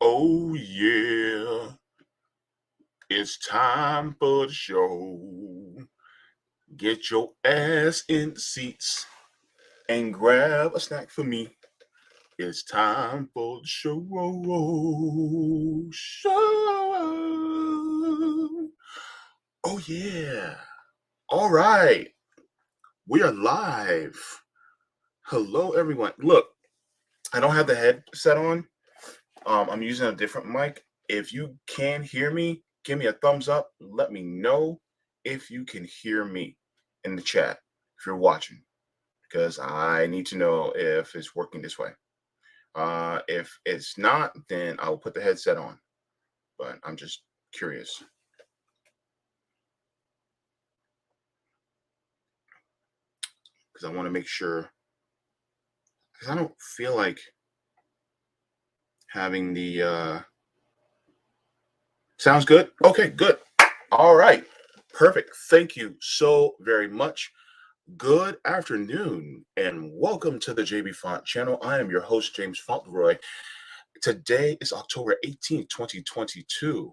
Oh yeah, it's time for the show. Get your ass in the seats and grab a snack for me. It's time for the show. Oh yeah. All right. We are live. Hello everyone. Look, I don't have the headset on. I'm using a different mic. If you can hear me, give me a thumbs up. Let me know if you can hear me in the chat if you're watching, because I need to know if it's working this way. If it's not, then I'll put the headset on. But I'm just curious. Because I want to make sure. Because I don't feel like having the sounds good. Okay, good. All right. Perfect. Thank you so very much. Good afternoon and welcome to the Jaybefaunt channel. I am your host, James Fauntleroy. Today is October 18th, 2022.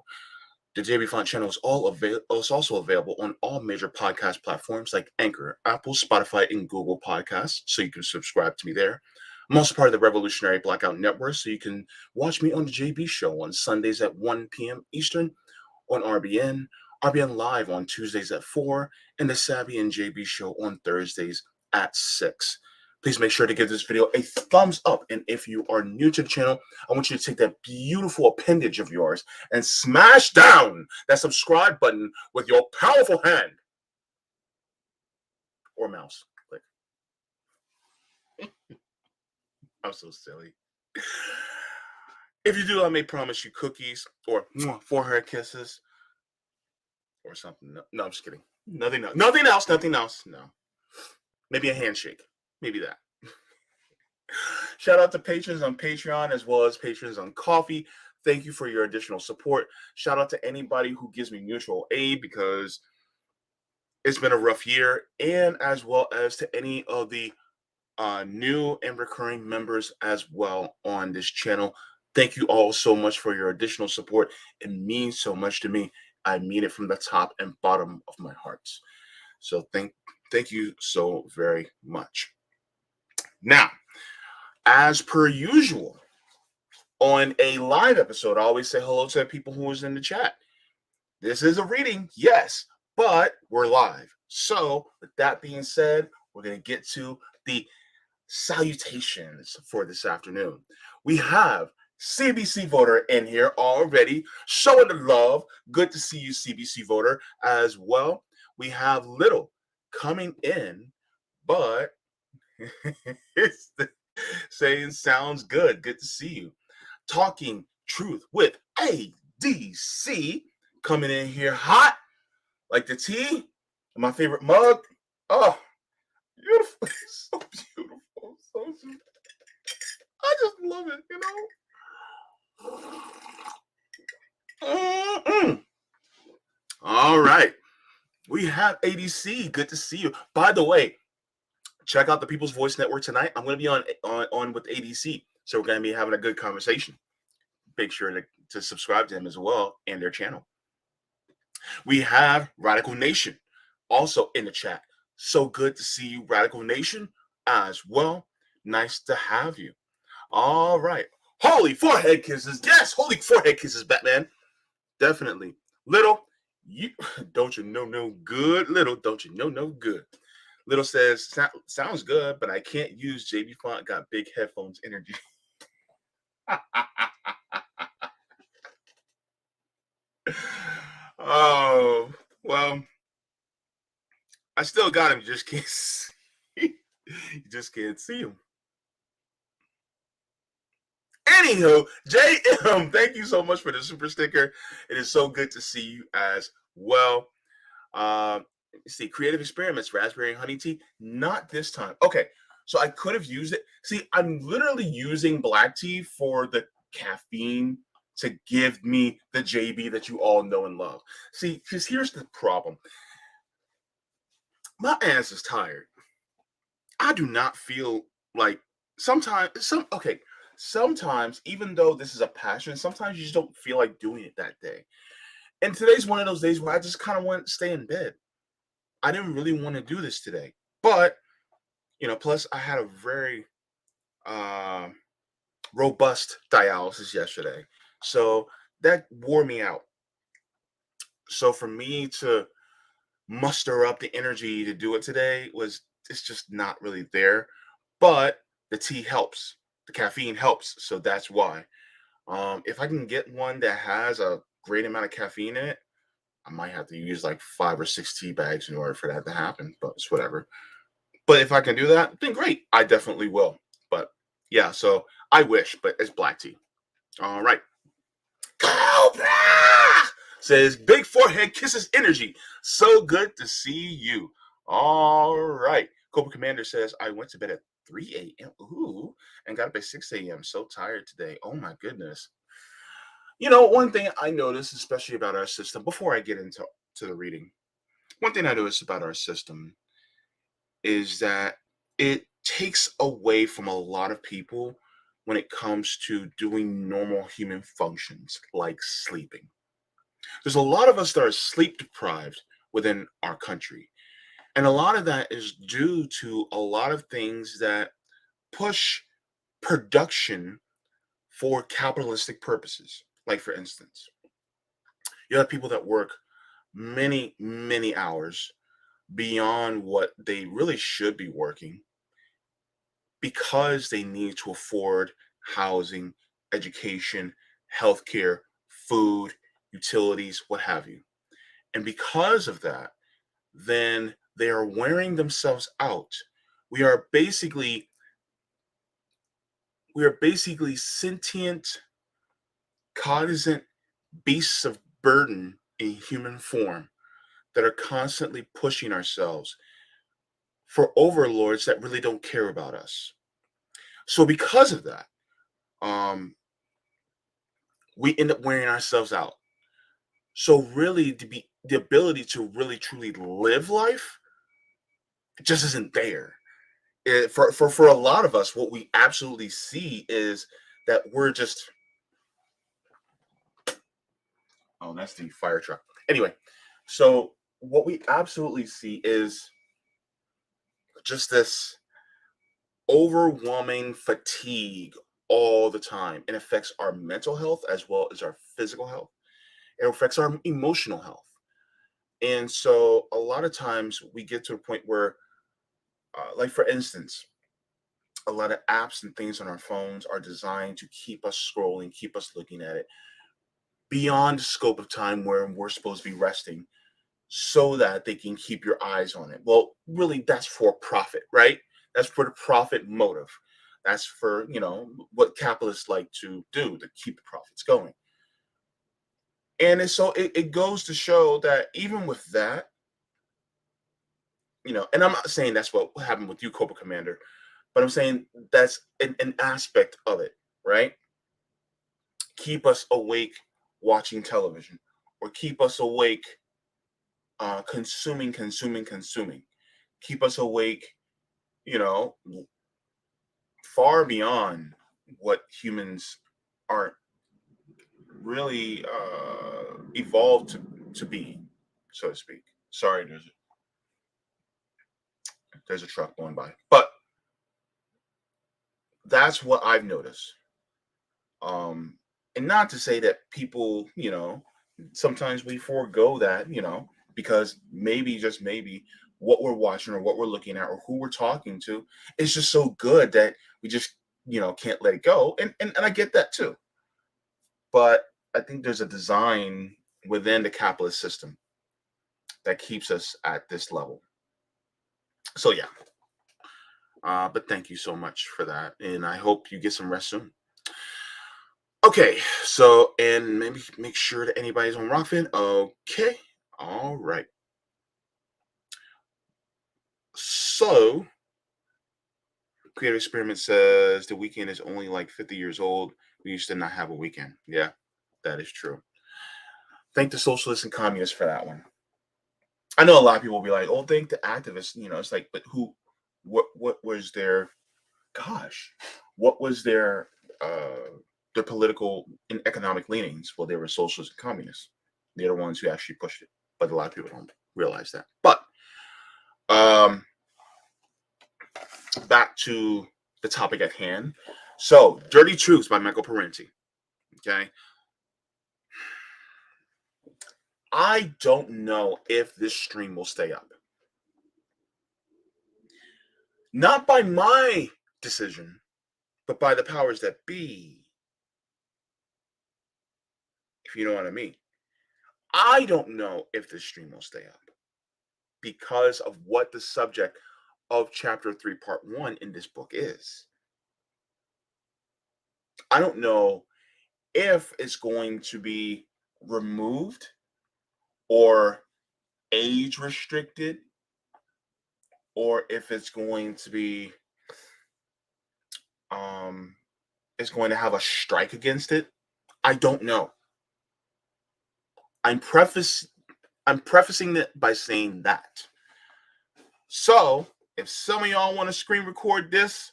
The Jaybefaunt channel is also available on all major podcast platforms like Anchor, Apple, Spotify, and Google Podcasts, so you can subscribe to me there. I'm also part of the Revolutionary Blackout Network, so you can watch me on the JB Show on Sundays at 1 p.m. Eastern, on RBN Live on Tuesdays at 4, and the Savvy and JB Show on Thursdays at 6. Please make sure to give this video a thumbs up, and if you are new to the channel, I want you to take that beautiful appendage of yours and smash down that subscribe button with your powerful hand or mouse. Click. I'm so silly. If you do, I may promise you cookies or forehead kisses or something. No, I'm just kidding. Nothing else. No. Maybe a handshake. Maybe that. Shout out to patrons on Patreon as well as patrons on Coffee. Thank you for your additional support. Shout out to anybody who gives me mutual aid, because it's been a rough year, and as well as to any of the new and recurring members as well on this channel. Thank you all so much for your additional support. It means so much to me. I mean it from the top and bottom of my heart. So thank you so very much. Now, as per usual, on a live episode, I always say hello to the people who was in the chat. This is a reading, yes, but we're live. So with that being said, we're going to get to the salutations for this afternoon. We have CBC voter in here already, showing the love. Good to see you, CBC voter, as well. We have Little coming in, but saying sounds good. Good to see you. Talking Truth with ADC coming in here hot like the tea. My favorite mug. Oh, beautiful. So beautiful. So beautiful. I just love it, All right. We have ADC. Good to see you. By the way, check out the People's Voice Network tonight. I'm going to be on with ADC. So we're going to be having a good conversation. Make sure to subscribe to him as well and their channel. We have Radical Nation also in the chat. So good to see you, Radical Nation, as well. Nice to have you. All right. Holy forehead kisses. Yes, holy forehead kisses, Batman. Definitely. Little, you don't you know no good? Little, don't you know no good? Little says, sounds good, but I can't use Jaybefaunt. Got big headphones energy. Oh, well, I still got him. You just can't see. You just can't see him. Anywho, JM, thank you so much for the super sticker. It is so good to see you as well. See, Creative Experiments, Raspberry and Honey Tea. Not this time. Okay, so I could have used it. See, I'm literally using black tea for the caffeine to give me the JB that you all know and love. See, because here's the problem. My ass is tired. I do not feel like okay, sometimes, even though this is a passion, sometimes you just don't feel like doing it that day. And today's one of those days where I just kind of want to stay in bed. I didn't really want to do this today. But, plus I had a very uh, robust dialysis yesterday. So that wore me out. So for me to muster up the energy to do it today was it's just not really there. But the tea helps. The caffeine helps. So that's why. If I can get one that has a great amount of caffeine in it, I might have to use like 5 or 6 tea bags in order for that to happen, but it's whatever. But if I can do that, then great. I definitely will. But yeah, so I wish, but it's black tea. All right. Cobra says big forehead kisses energy. So good to see you. All right. Cobra Commander says I went to bed at 3 a.m. Ooh, and got up at 6 a.m. So tired today. Oh my goodness. One thing I noticed, especially about our system, before I get into the reading, one thing I noticed about our system is that it takes away from a lot of people when it comes to doing normal human functions like sleeping. There's a lot of us that are sleep deprived within our country. And a lot of that is due to a lot of things that push production for capitalistic purposes. Like, for instance, you have people that work many, many hours beyond what they really should be working because they need to afford housing, education, healthcare, food, utilities, what have you. And because of that, then they are wearing themselves out. We are basically sentient, cognizant beasts of burden in human form that are constantly pushing ourselves for overlords that really don't care about us. So because of that, um, we end up wearing ourselves out. So really, the ability to really truly live life just isn't there. For a lot of us, what we absolutely see is that we're just, oh, that's the fire truck. Anyway, so what we absolutely see is just this overwhelming fatigue all the time. It affects our mental health as well as our physical health. It affects our emotional health. And so a lot of times we get to a point where, like for instance, a lot of apps and things on our phones are designed to keep us scrolling, keep us looking at it beyond the scope of time where we're supposed to be resting so that they can keep your eyes on it. Well, really, that's for profit, right? That's for the profit motive. That's for, what capitalists like to do to keep the profits going. And it goes to show that even with that, and I'm not saying that's what happened with you, Cobra Commander, but I'm saying that's an aspect of it, right? Keep us awake watching television or keep us awake consuming. Keep us awake, you know, far beyond what humans are really evolved to be, so to speak. Sorry, there's a truck going by, but that's what I've noticed. Um, and not to say that people, sometimes we forego that, because maybe just maybe what we're watching or what we're looking at or who we're talking to is just so good that we just, can't let it go. And I get that too. But I think there's a design within the capitalist system that keeps us at this level. So yeah. But thank you so much for that. And I hope you get some rest soon. Okay, so and maybe make sure that anybody's on Rockfin. Okay, all right. So, Creative Experiment says the weekend is only like 50 years old. We used to not have a weekend. Yeah, that is true. Thank the socialists and communists for that one. I know a lot of people will be like, "Oh, thank the activists." It's like, but who? What was their? Gosh, what was their their political and economic leanings. Well, they were socialists and communists. They're the ones who actually pushed it, but a lot of people don't realize that. But um, back to the topic at hand. So, Dirty Truths by Michael Parenti. Okay. I don't know if this stream will stay up. Not by my decision, but by the powers that be. If you know what I mean. I don't know if this stream will stay up because of what the subject of chapter 3, part 1 in this book is. I don't know if it's going to be removed or age restricted, or if it's going to be it's going to have a strike against it. I don't know. I'm prefacing it by saying that. So if some of y'all want to screen record this,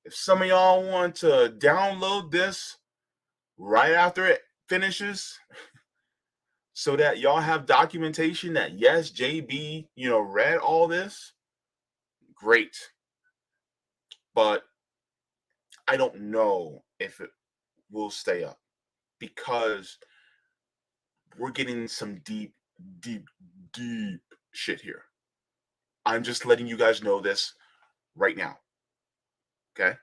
if some of y'all want to download this right after it finishes, so that y'all have documentation that yes, JB, read all this, great. But I don't know if it will stay up because we're getting some deep shit here. I'm just letting you guys know this right now. Okay?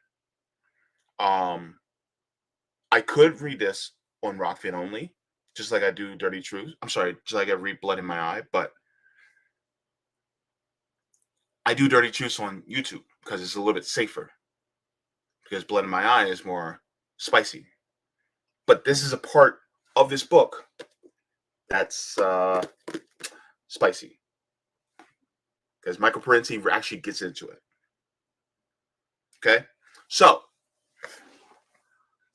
I could read this on Rockfin only, just like I do Dirty Truth. I'm sorry, just like I read Blood in My Eye, but I do Dirty Truths on YouTube because it's a little bit safer. Because Blood in My Eye is more spicy. But this is a part of this book that's spicy. Because Michael Parenti actually gets into it. Okay? So,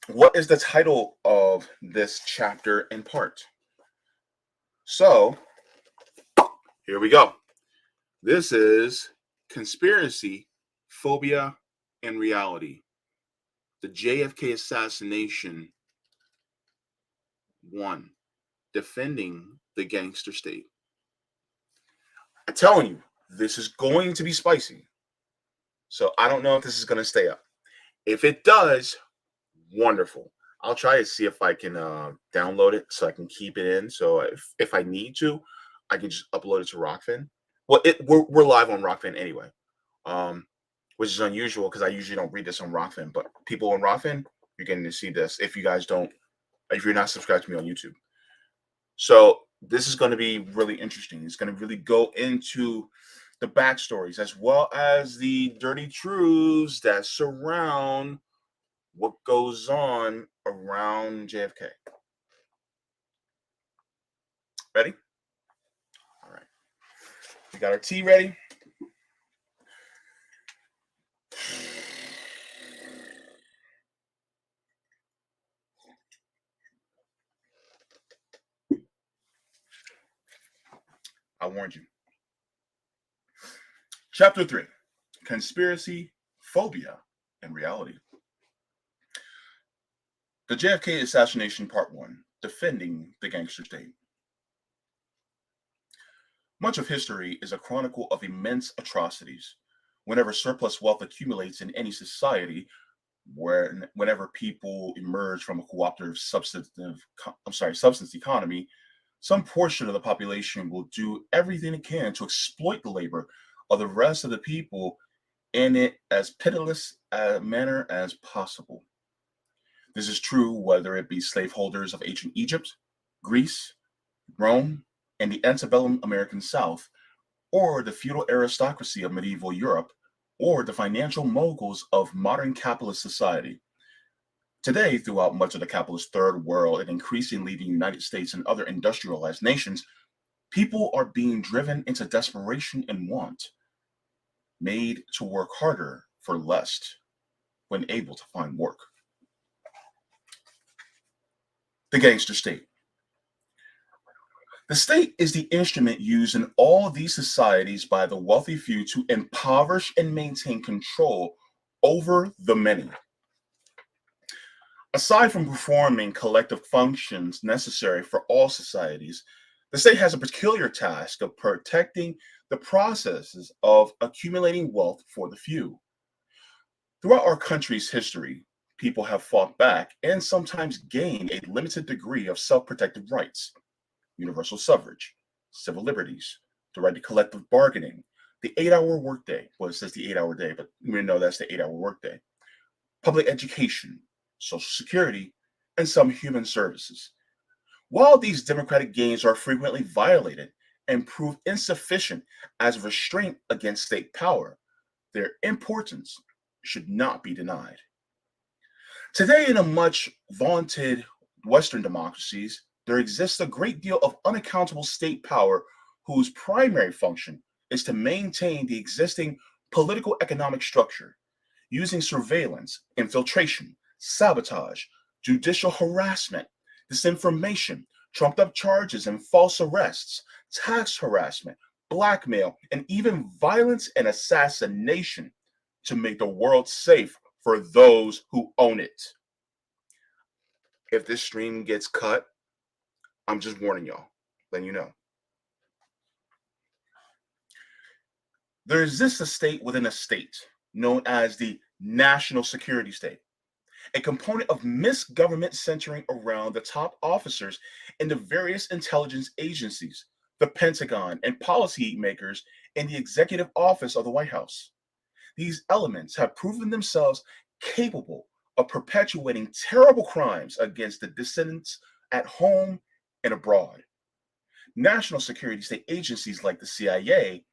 what is the title of this chapter and part? So, here we go. This is Conspiracy, Phobia, and Reality. The JFK Assassination 1. Defending the Gangster State. I'm telling you, this is going to be spicy. So I don't know if this is going to stay up. If it does, wonderful. I'll try to see if I can download it so I can keep it in. So if I need to, I can just upload it to Rockfin. Well, we're live on Rockfin anyway, which is unusual because I usually don't read this on Rockfin. But people on Rockfin, you're getting to see this if you're not subscribed to me on YouTube. So this is going to be really interesting. It's going to really go into the backstories as well as the dirty truths that surround what goes on around JFK. Ready? All right. We got our tea ready. I warned you. Chapter 3, Conspiracy, Phobia, and Reality. The JFK Assassination Part 1, Defending the Gangster State. Much of history is a chronicle of immense atrocities. Whenever surplus wealth accumulates in any society, whenever people emerge from a cooperative substance economy, some portion of the population will do everything it can to exploit the labor of the rest of the people in it as pitiless a manner as possible. This is true whether it be slaveholders of ancient Egypt, Greece, Rome, and the antebellum American South, or the feudal aristocracy of medieval Europe, or the financial moguls of modern capitalist society. Today, throughout much of the capitalist third world and increasingly the United States and other industrialized nations, people are being driven into desperation and want, made to work harder for less when able to find work. The gangster state. The state is the instrument used in all these societies by the wealthy few to impoverish and maintain control over the many. Aside from performing collective functions necessary for all societies, the state has a peculiar task of protecting the processes of accumulating wealth for the few. Throughout our country's history, people have fought back and sometimes gained a limited degree of self protective rights: universal suffrage, civil liberties, the right to collective bargaining, the 8 hour workday. Well, it says the 8 hour day, but we know that's the 8 hour workday, public education, social security, and some human services. While these democratic gains are frequently violated and prove insufficient as a restraint against state power, their importance should not be denied. Today, in a much vaunted Western democracies, there exists a great deal of unaccountable state power whose primary function is to maintain the existing political economic structure, using surveillance, infiltration, sabotage, judicial harassment, disinformation, trumped up charges and false arrests, tax harassment, blackmail, and even violence and assassination to make the world safe for those who own it. If this stream gets cut, I'm just warning y'all, letting you know. There exists a state within a state known as the national security state, a component of misgovernment centering around the top officers in the various intelligence agencies, the Pentagon, and policymakers in the executive office of the White House. These elements have proven themselves capable of perpetuating terrible crimes against the dissidents at home and abroad. National security state agencies like the CIA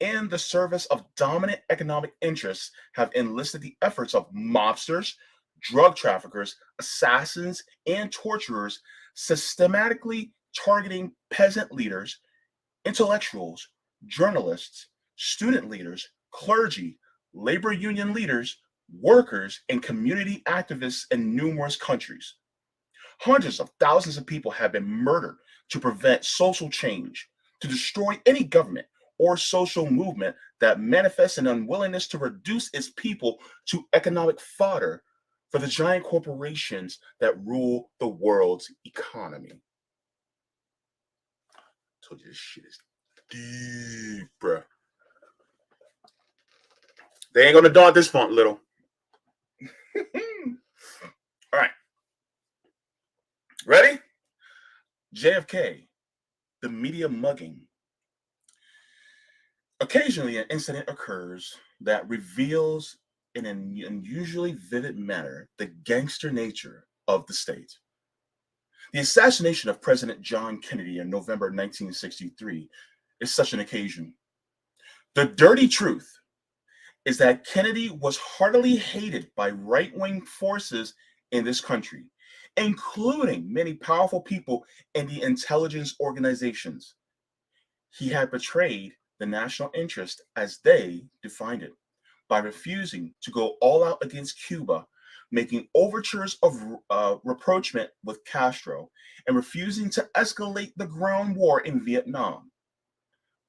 and the service of dominant economic interests have enlisted the efforts of mobsters, drug traffickers, assassins, and torturers, systematically targeting peasant leaders, intellectuals, journalists, student leaders, clergy, labor union leaders, workers, and community activists in numerous countries. Hundreds of thousands of people have been murdered to prevent social change, to destroy any government or social movement that manifests an unwillingness to reduce its people to economic fodder for the giant corporations that rule the world's economy. I told you this shit is deep, bruh. They ain't gonna daunt this font, little. All right. Ready? JFK, the media mugging. Occasionally, an incident occurs that reveals in an unusually vivid manner the gangster nature of the state. The assassination of President John Kennedy in November 1963 is such an occasion. The dirty truth is that Kennedy was heartily hated by right wing forces in this country, including many powerful people in the intelligence organizations. He had betrayed the national interest as they defined it by refusing to go all out against Cuba, making overtures of rapprochement with Castro, and refusing to escalate the ground war in Vietnam.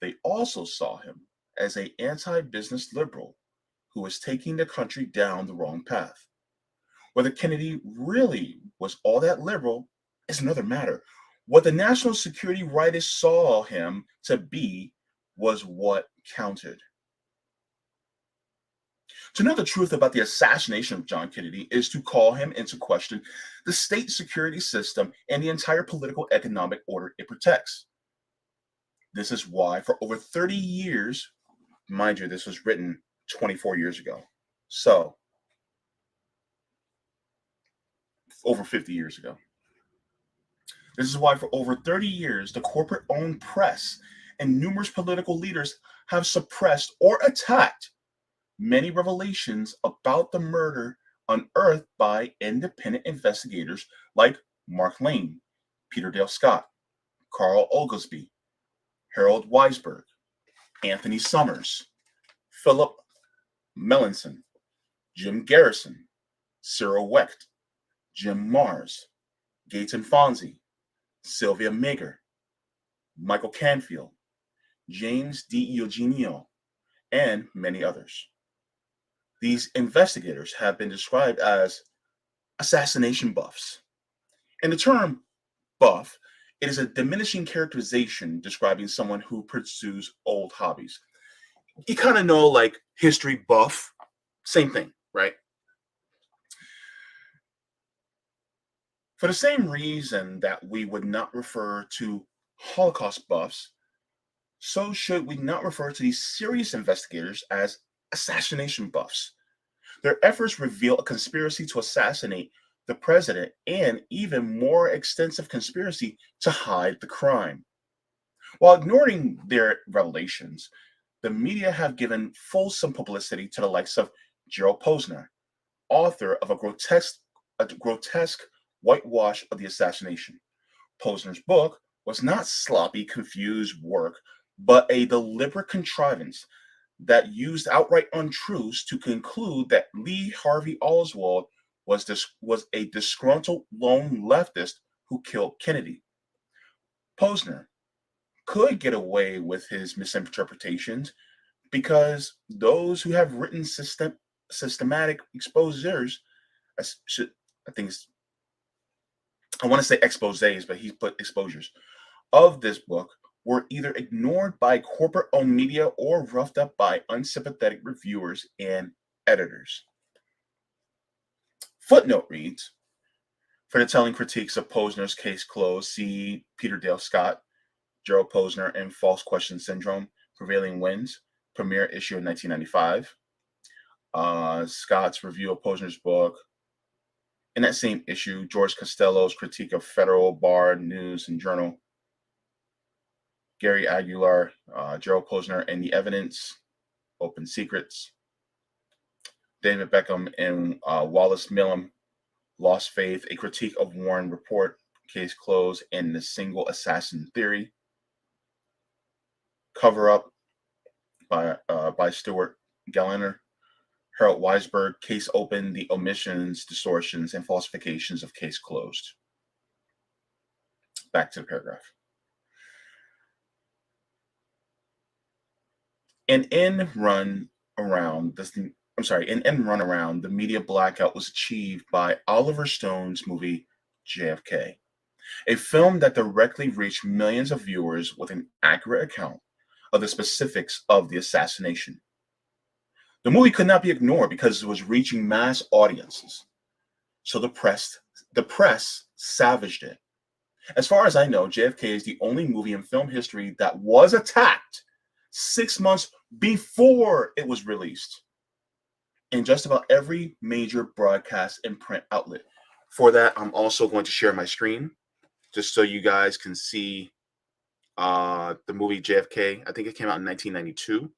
They also saw him as an anti-business liberal who was taking the country down the wrong path. Whether Kennedy really was all that liberal is another matter. What the national security writers saw him to be was what counted. To know the truth about the assassination of John Kennedy is to call him into question the state security system and the entire political economic order it protects. This is why, for over 30 years, mind you, this was written 24 years ago. So, over 50 years ago. This is why, for over 30 years, the corporate owned press and numerous political leaders have suppressed or attacked many revelations about the murder unearthed by independent investigators like Mark Lane, Peter Dale Scott, Carl Oglesby, Harold Weisberg, Anthony Summers, Philip Melanson, Jim Garrison, Cyril Wecht, Jim Mars, Gates and Fonzie, Sylvia Mager, Michael Canfield, James D. Eugenio, and many others. These investigators have been described as assassination buffs. And the term buff, it is a diminishing characterization describing someone who pursues old hobbies. You kind of know, like history buff, same thing, right? For the same reason that we would not refer to Holocaust buffs, so should we not refer to these serious investigators as assassination buffs. Their efforts reveal a conspiracy to assassinate the president and even more extensive conspiracy to hide the crime. While ignoring their revelations, the media have given fulsome publicity to the likes of Gerald Posner, author of a grotesque whitewash of the assassination. Posner's book was not sloppy, confused work, but a deliberate contrivance that used outright untruths to conclude that Lee Harvey Oswald was a disgruntled lone leftist who killed Kennedy. Posner could get away with his misinterpretations because those who have written systematic exposures, I think I want to say exposés, but he put exposures of this book were either ignored by corporate owned media or roughed up by unsympathetic reviewers and editors. Footnote reads, for the telling critiques of Posner's Case Closed, see Peter Dale Scott, Gerald Posner, and False Question Syndrome, Prevailing Winds, premiere issue in 1995. Scott's review of Posner's book. In that same issue, George Costello's critique of Federal Bar News and Journal, Gary Aguilar, Gerald Posner, and the Evidence, Open Secrets, David Beckham and Wallace Millam, Lost Faith, a critique of Warren Report, Case Closed, and the Single Assassin Theory, Cover Up by Stuart Galliner, Harold Weisberg, Case Open, The Omissions, Distortions, and Falsifications of Case Closed. Back to the paragraph. An end run around the media blackout was achieved by Oliver Stone's movie JFK, a film that directly reached millions of viewers with an accurate account of the specifics of the assassination. The movie could not be ignored because it was reaching mass audiences. So the press savaged it. As far as I know, JFK is the only movie in film history that was attacked 6 months before it was released in just about every major broadcast and print outlet. For that, I'm also going to share my screen just so you guys can see the movie JFK. I think it came out in 1992.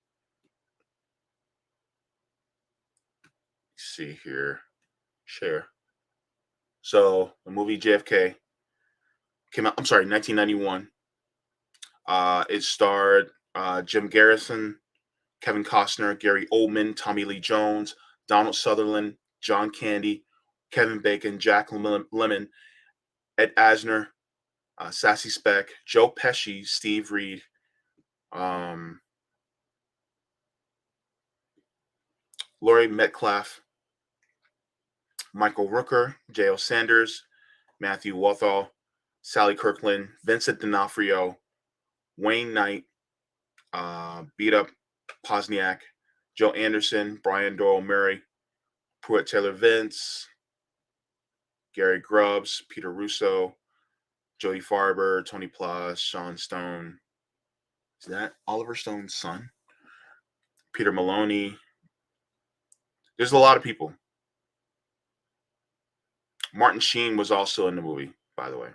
Let's see here. Share. So the movie JFK came out, 1991. It starred Jim Garrison, Kevin Costner, Gary Oldman, Tommy Lee Jones, Donald Sutherland, John Candy, Kevin Bacon, Jack Lemmon, Ed Asner, Sassy Speck, Joe Pesci, Steve Reed, Laurie Metcalf, Michael Rooker, J.O. Sanders, Matthew Walthall, Sally Kirkland, Vincent D'Onofrio, Wayne Knight, Beat Up Posniak, Joe Anderson, Brian Doyle Murray, Pruitt Taylor Vince, Gary Grubbs, Peter Russo, Jodie Farber, Tony Plus, Sean Stone. Is that Oliver Stone's son? Peter Maloney. There's a lot of people. Martin Sheen was also in the movie, by the way.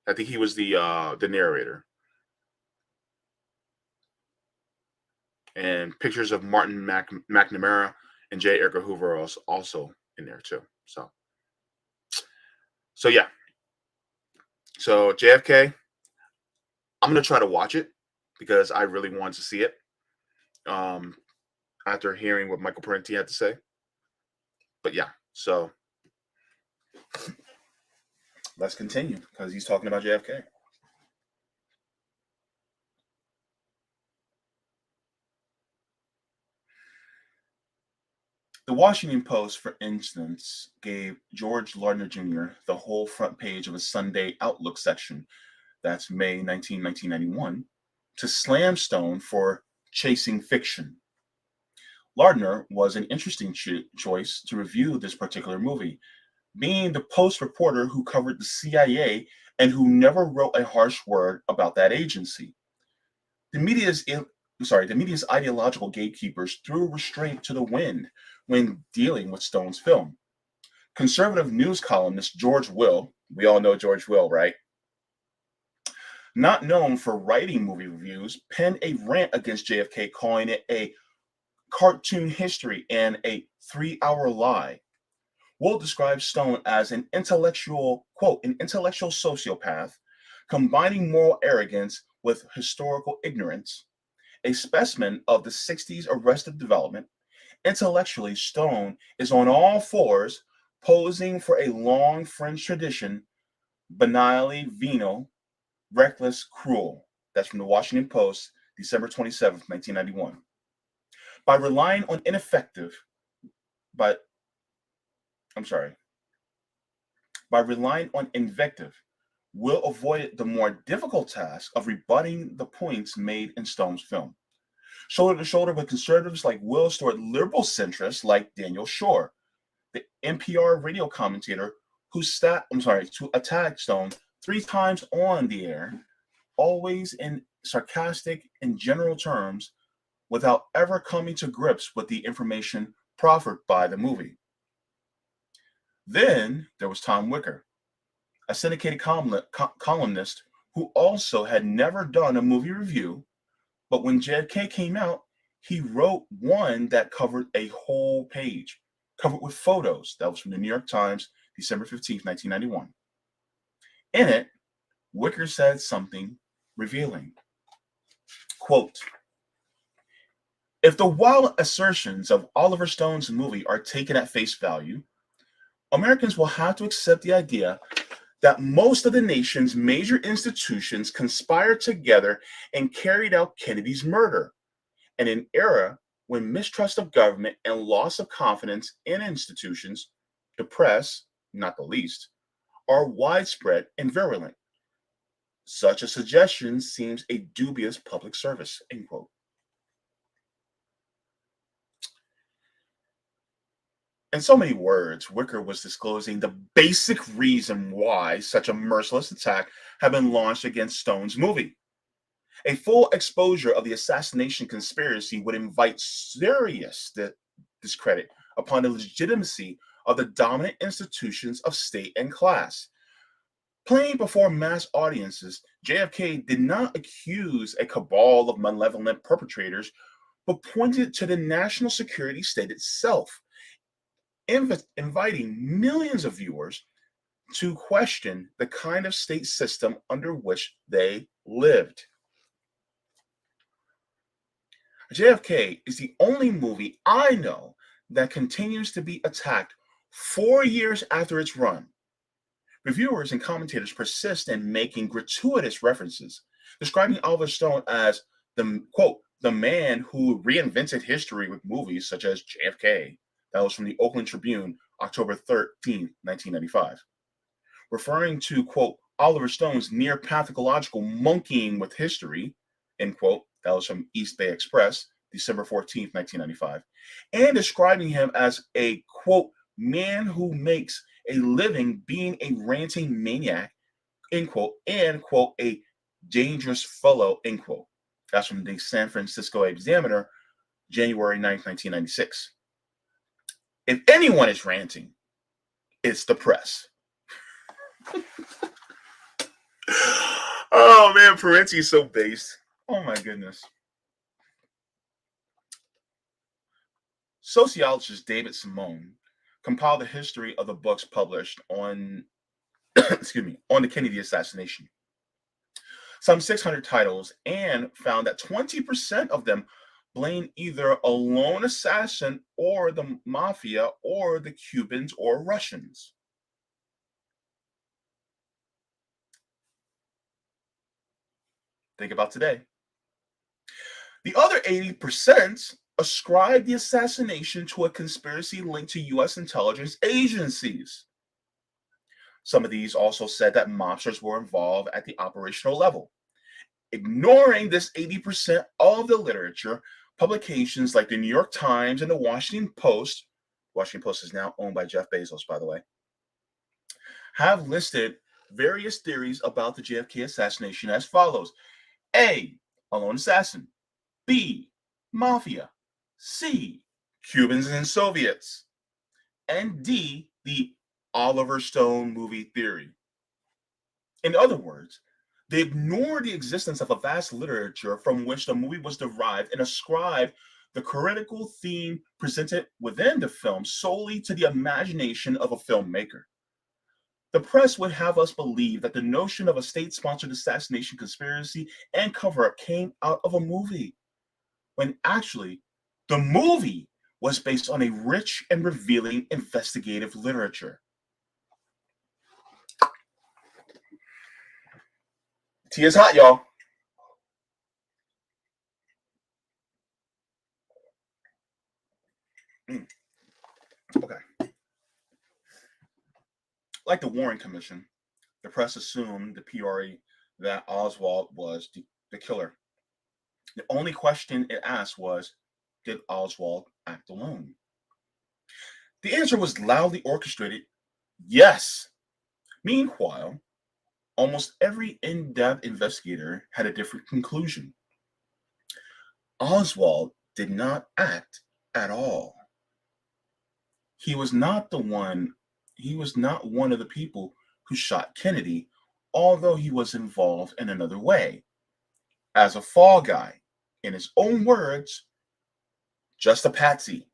I think he was the narrator. And pictures of Martin McNamara and J. Edgar Hoover are also in there too. So yeah. So JFK, I'm gonna try to watch it because I really want to see it. After hearing what Michael Parenti had to say. But yeah, so let's continue because he's talking about JFK. The Washington Post, for instance, gave George Lardner Jr. the whole front page of a Sunday Outlook section, that's May 1991, to slam Stone for chasing fiction. Lardner was an interesting choice to review this particular movie, being the Post reporter who covered the CIA and who never wrote a harsh word about that agency. The media's the media's ideological gatekeepers threw restraint to the wind when dealing with Stone's film. Conservative news columnist George Will, we all know George Will, right? Not known for writing movie reviews, penned a rant against JFK, calling it a cartoon history and a 3-hour lie. Will describes Stone as an intellectual, quote, an intellectual sociopath, combining moral arrogance with historical ignorance, a specimen of the 60s arrested development. Intellectually, Stone is on all fours, posing for a long French tradition, banally venal, reckless, cruel. That's from the Washington Post, December 27th, 1991. By relying on ineffective, by I'm sorry, by relying on invective, Will avoided the more difficult task of rebutting the points made in Stone's film. Shoulder to shoulder with conservatives like Will stood liberal centrists like Daniel Shore, the NPR radio commentator who attacked Stone 3 times on the air, always in sarcastic and general terms, without ever coming to grips with the information proffered by the movie. Then there was Tom Wicker, a syndicated columnist who also had never done a movie review, but when JFK came out, he wrote one that covered a whole page, covered with photos. That was from the New York Times, December 15th, 1991. In it, Wicker said something revealing. Quote, if the wild assertions of Oliver Stone's movie are taken at face value, Americans will have to accept the idea that most of the nation's major institutions conspired together and carried out Kennedy's murder. In an era when mistrust of government and loss of confidence in institutions, the press, not the least, are widespread and virulent. Such a suggestion seems a dubious public service, end quote. In so many words, Wicker was disclosing the basic reason why such a merciless attack had been launched against Stone's movie. A full exposure of the assassination conspiracy would invite serious discredit upon the legitimacy of the dominant institutions of state and class. Playing before mass audiences, JFK did not accuse a cabal of malevolent perpetrators, but pointed to the national security state itself, inviting millions of viewers to question the kind of state system under which they lived. JFK is the only movie I know that continues to be attacked 4 years after its run. Reviewers and commentators persist in making gratuitous references, describing Oliver Stone as the quote, the man who reinvented history with movies such as JFK. That was from the Oakland Tribune, October 13th, 1995. Referring to, quote, Oliver Stone's near pathological monkeying with history, end quote, that was from East Bay Express, December 14th, 1995, and describing him as a, quote, man who makes a living being a ranting maniac, end quote, and, quote, a dangerous fellow, end quote. That's from the San Francisco Examiner, January 9th, 1996. If anyone is ranting, it's the press. Oh man, Parenti is so based. Oh my goodness. Sociologist David Simone compiled the history of the books published on on the Kennedy assassination. Some 600 titles, and found that 20% of them blame either a lone assassin or the mafia or the Cubans or Russians. Think about today. The other 80% ascribed the assassination to a conspiracy linked to U.S. intelligence agencies. Some of these also said that mobsters were involved at the operational level. Ignoring this 80% of the literature, publications like the New York Times and the Washington Post is now owned by Jeff Bezos, by the way, have listed various theories about the JFK assassination as follows: A, a lone assassin; B, mafia; C, Cubans and Soviets; and D, the Oliver Stone movie theory. In other words, they ignore the existence of a vast literature from which the movie was derived and ascribe the critical theme presented within the film solely to the imagination of a filmmaker. The press would have us believe that the notion of a state sponsored assassination conspiracy and cover up came out of a movie, when actually the movie was based on a rich and revealing investigative literature. Tea is hot, y'all. Okay. Like the Warren Commission, the press assumed the PRE that Oswald was the killer. The only question it asked was, did Oswald act alone? The answer was loudly orchestrated, yes. Meanwhile, almost every in-depth investigator had a different conclusion. Oswald did not act at all. He was not one of the people who shot Kennedy, although he was involved in another way, as a fall guy. In his own words, just a patsy.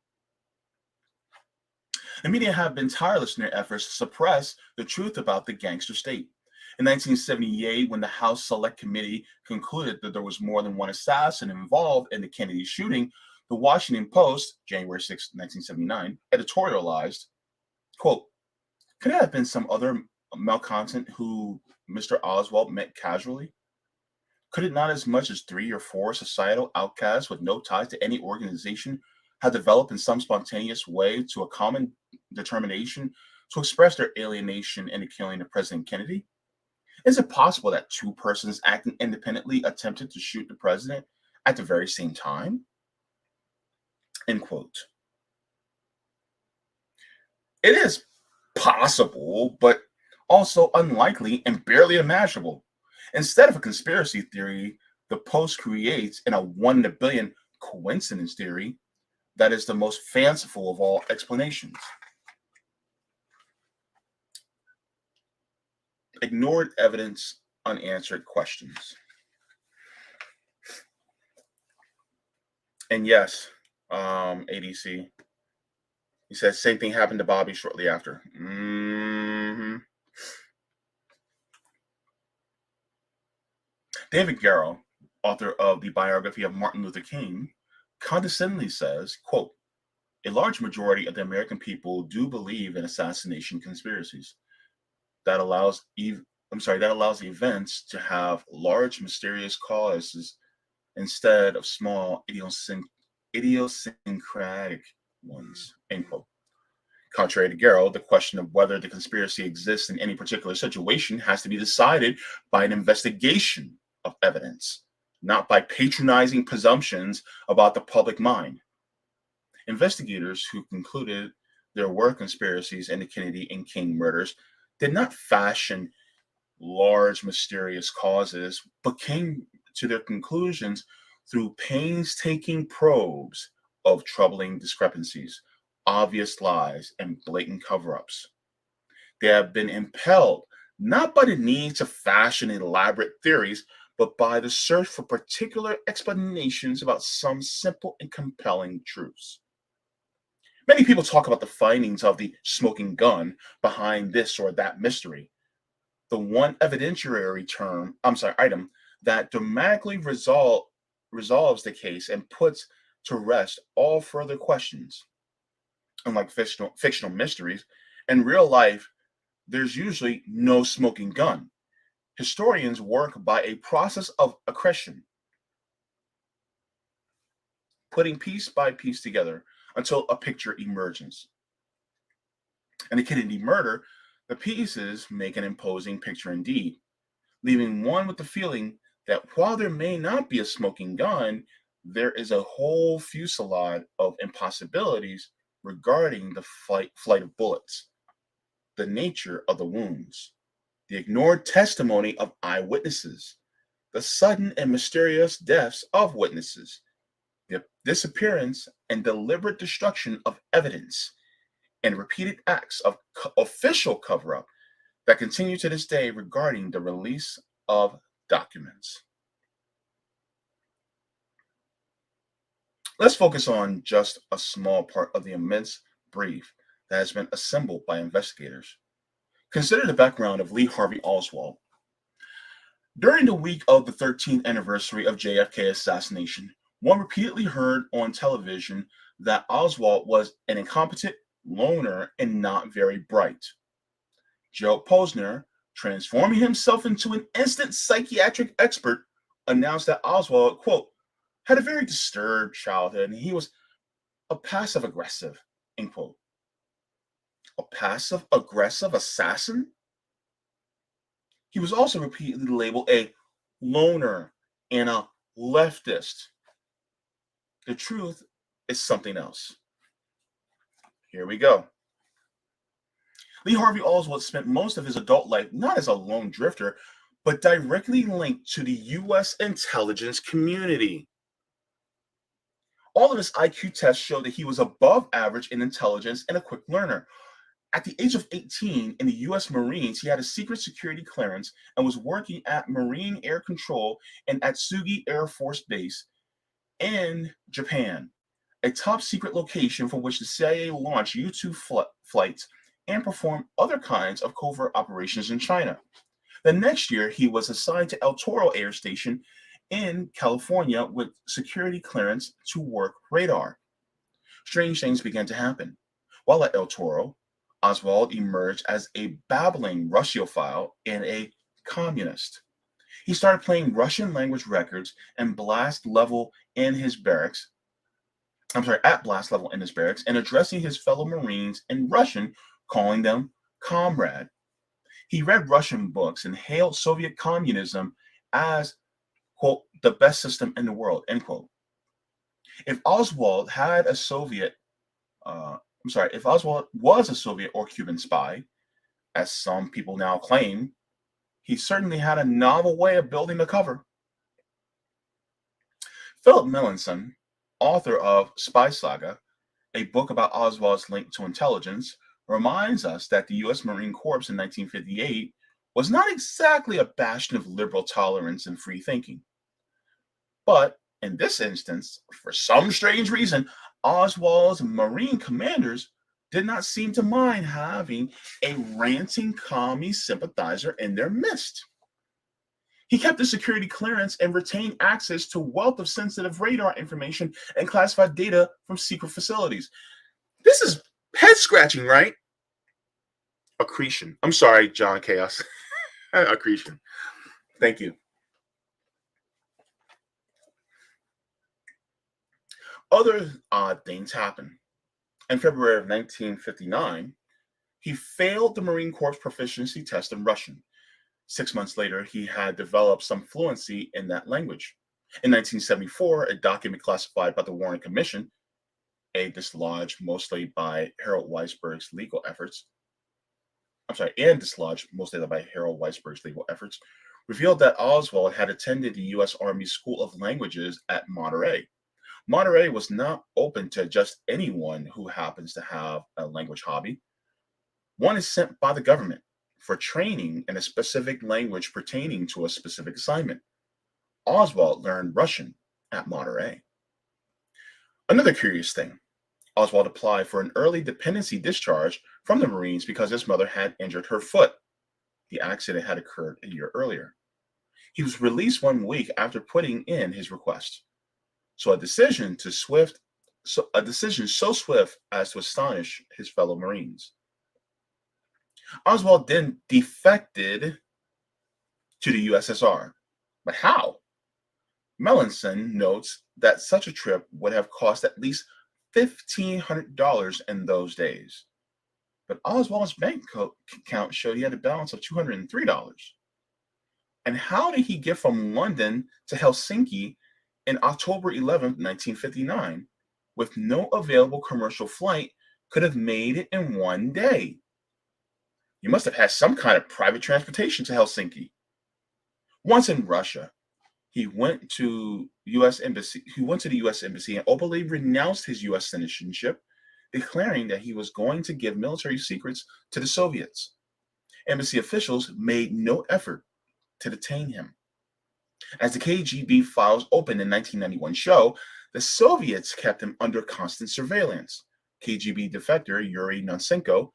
The media have been tireless in their efforts to suppress the truth about the gangster state. In 1978, when the House Select Committee concluded that there was more than one assassin involved in the Kennedy shooting, the Washington Post, January 6, 1979, editorialized, quote, could it have been some other malcontent who Mr. Oswald met casually? Could it not as much as 3 or 4 societal outcasts with no ties to any organization have developed in some spontaneous way to a common determination to express their alienation in the killing of President Kennedy? Is it possible that 2 persons acting independently attempted to shoot the president at the very same time? End quote. It is possible, but also unlikely and barely imaginable. Instead of a conspiracy theory, the Post creates in a 1 in a billion coincidence theory that is the most fanciful of all explanations. Ignored evidence, unanswered questions. And yes, ADC, he said same thing happened to Bobby shortly after. David Garrow, author of the biography of Martin Luther King, condescendingly says, quote, a large majority of the American people do believe in assassination conspiracies. That allows that allows events to have large mysterious causes instead of small idiosyncratic ones. End quote. Contrary to Garrow, the question of whether the conspiracy exists in any particular situation has to be decided by an investigation of evidence, not by patronizing presumptions about the public mind. Investigators who concluded there were conspiracies in the Kennedy and King murders did not fashion large mysterious causes, but came to their conclusions through painstaking probes of troubling discrepancies, obvious lies, and blatant cover ups. They have been impelled not by the need to fashion elaborate theories, but by the search for particular explanations about some simple and compelling truths. Many people talk about the findings of the smoking gun behind this or that mystery. The one evidentiary item that dramatically resolves the case and puts to rest all further questions. Unlike fictional mysteries, in real life, there's usually no smoking gun. Historians work by a process of accretion. putting piece by piece together until a picture emerges. In the Kennedy murder, the pieces make an imposing picture indeed, leaving one with the feeling that while there may not be a smoking gun, there is a whole fusillade of impossibilities regarding the flight of bullets, the nature of the wounds, the ignored testimony of eyewitnesses, the sudden and mysterious deaths of witnesses, the disappearance and deliberate destruction of evidence, and repeated acts of official cover up that continue to this day regarding the release of documents. Let's focus on just a small part of the immense brief that has been assembled by investigators. Consider the background of Lee Harvey Oswald. During the week of the 13th anniversary of JFK assassination, one repeatedly heard on television that Oswald was an incompetent loner and not very bright. Joe Posner, transforming himself into an instant psychiatric expert, announced that Oswald, quote, had a very disturbed childhood and he was a passive aggressive, end quote. A passive aggressive assassin? He was also repeatedly labeled a loner and a leftist. The truth is something else. Here we go. Lee Harvey Oswald spent most of his adult life not as a lone drifter, but directly linked to the U.S. intelligence community. All of his IQ tests showed that he was above average in intelligence and a quick learner. At the age of 18 in the U.S. Marines, he had a secret security clearance and was working at Marine Air Control and at Atsugi Air Force Base in Japan, a top secret location for which the CIA launched U-2 flights and performed other kinds of covert operations in China. The next year, he was assigned to El Toro Air Station in California with security clearance to work radar. Strange things began to happen. While at El Toro, Oswald emerged as a babbling Russophile and a communist. He started playing Russian language records and blast level in his barracks. At blast level in his barracks and addressing his fellow Marines in Russian, calling them comrade. He read Russian books and hailed Soviet communism as, quote, the best system in the world, end quote. If Oswald was a Soviet or Cuban spy, as some people now claim, he certainly had a novel way of building the cover. Philip Melanson, author of Spy Saga, a book about Oswald's link to intelligence, reminds us that the U.S. Marine Corps in 1958 was not exactly a bastion of liberal tolerance and free thinking. But in this instance, for some strange reason, Oswald's Marine commanders did not seem to mind having a ranting commie sympathizer in their midst. He kept the security clearance and retained access to a wealth of sensitive radar information and classified data from secret facilities. This is head-scratching, right? Accretion. I'm sorry, John Chaos. Accretion. Thank you. Other odd things happened. In February of 1959, he failed the Marine Corps proficiency test in Russian. 6 months later, he had developed some fluency in that language. In 1974, a document classified by the Warren Commission, dislodged mostly by Harold Weisberg's legal efforts, revealed that Oswald had attended the U.S. Army School of Languages at Monterey. Monterey was not open to just anyone who happens to have a language hobby. One is sent by the government for training in a specific language pertaining to a specific assignment. Oswald learned Russian at Monterey. Another curious thing, Oswald applied for an early dependency discharge from the Marines because his mother had injured her foot. The accident had occurred a year earlier. He was released 1 week after putting in his request. So a decision so swift as to astonish his fellow Marines. Oswald then defected to the USSR. But how? Melanson notes that such a trip would have cost at least $1,500 in those days. But Oswald's account showed he had a balance of $203. And how did he get from London to Helsinki in October 11th, 1959, with no available commercial flight, could have made it in one day? You must have had some kind of private transportation to Helsinki. Once in Russia, he went to the U.S. embassy and openly renounced his U.S. citizenship, declaring that he was going to give military secrets to the Soviets. Embassy officials made no effort to detain him. As the KGB files opened in 1991 show, the Soviets kept him under constant surveillance. KGB defector Yuri Nonsenko,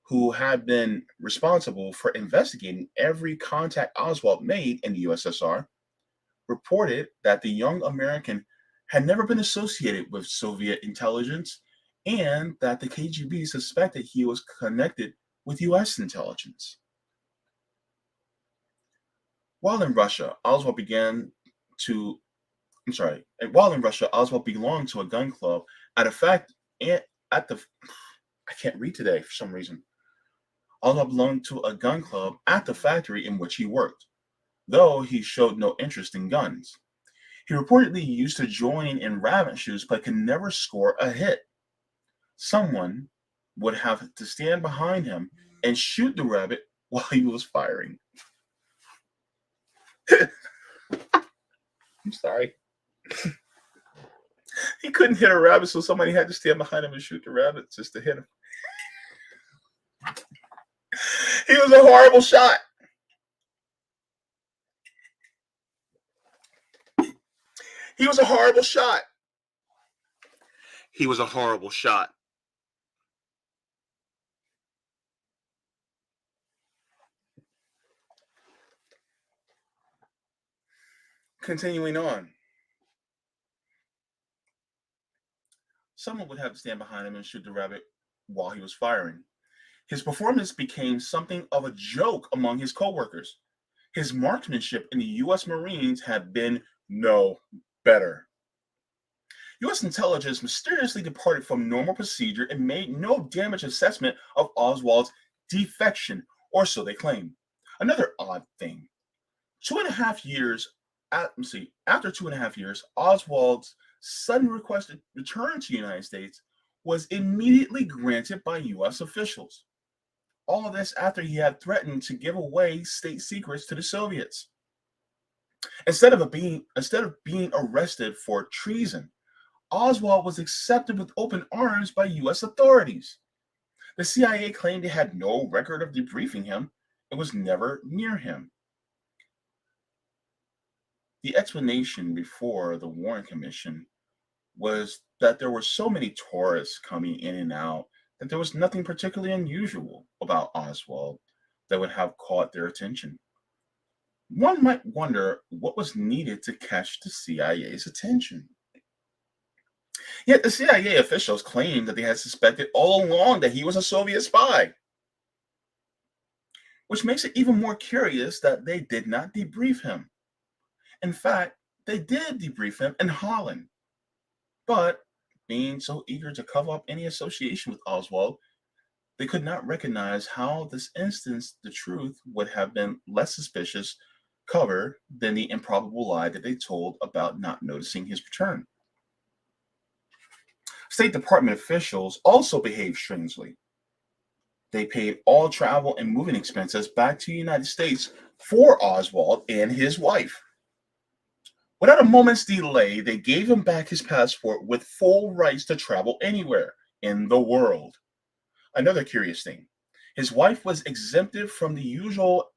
who had been responsible for investigating every contact Oswald made in the USSR, reported that the young American had never been associated with Soviet intelligence and that the KGB suspected he was connected with US intelligence. While in Russia, Oswald belonged to a gun club at a fact at the I can't read today for some reason. Oswald belonged to a gun club at the factory in which he worked, though he showed no interest in guns. He reportedly used to join in rabbit shoots but could never score a hit. Someone would have to stand behind him and shoot the rabbit while he was firing. I'm sorry. He couldn't hit a rabbit, so somebody had to stand behind him and shoot the rabbit just to hit him. He was a horrible shot. He was a horrible shot. He was a horrible shot. Continuing on. Someone would have to stand behind him and shoot the rabbit while he was firing. His performance became something of a joke among his coworkers. His marksmanship in the U.S. Marines had been no better. U.S. intelligence mysteriously departed from normal procedure and made no damage assessment of Oswald's defection, or so they claim. Another odd thing. After 2.5 years, Oswald's sudden requested return to the United States was immediately granted by U.S. officials. All of this after he had threatened to give away state secrets to the Soviets. Instead of being arrested for treason, Oswald was accepted with open arms by U.S. authorities. The CIA claimed it had no record of debriefing him and was never near him. The explanation before the Warren Commission was that there were so many tourists coming in and out that there was nothing particularly unusual about Oswald that would have caught their attention. One might wonder what was needed to catch the CIA's attention. Yet the CIA officials claimed that they had suspected all along that he was a Soviet spy, which makes it even more curious that they did not debrief him. In fact, they did debrief him in Holland, but being so eager to cover up any association with Oswald, they could not recognize how this instance the truth would have been less suspicious cover than the improbable lie that they told about not noticing his return. State Department officials also behaved strangely. They paid all travel and moving expenses back to the United States for Oswald and his wife. Without a moment's delay, they gave him back his passport with full rights to travel anywhere in the world. Another curious thing, his wife was exempted from the usual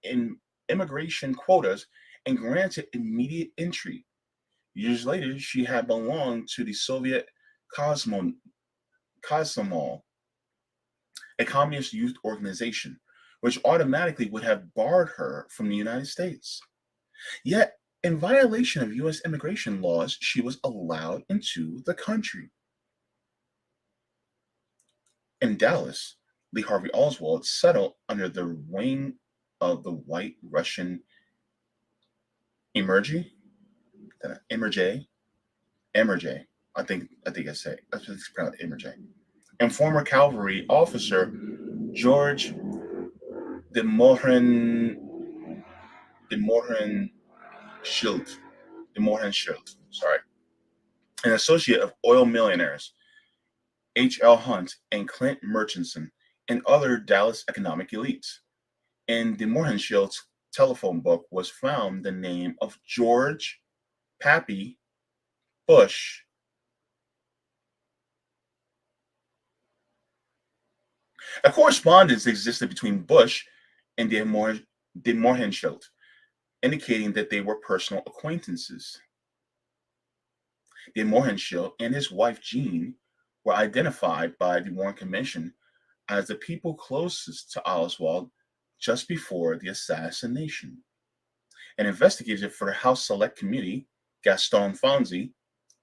immigration quotas and granted immediate entry. Years later, she had belonged to the Soviet Komsomol, a communist youth organization, which automatically would have barred her from the United States. Yet, in violation of U.S. immigration laws, she was allowed into the country. In Dallas, Lee Harvey Oswald settled under the wing of the White Russian Emerge, Emerge. I think I think it's pronounced Emerge. And former cavalry officer George de Morin de Morin Schild, sorry, an associate of oil millionaires H.L. Hunt and Clint Murchison and other Dallas economic elites. In de Morinshield's telephone book was found the name of George Pappy Bush. A correspondence existed between Bush and de Mohrenschildt, indicating that they were personal acquaintances. De Mohrenschildt and his wife Jean were identified by the Warren Commission as the people closest to Oswald just before the assassination. An investigator for the House Select Committee, Gaston Fonzi,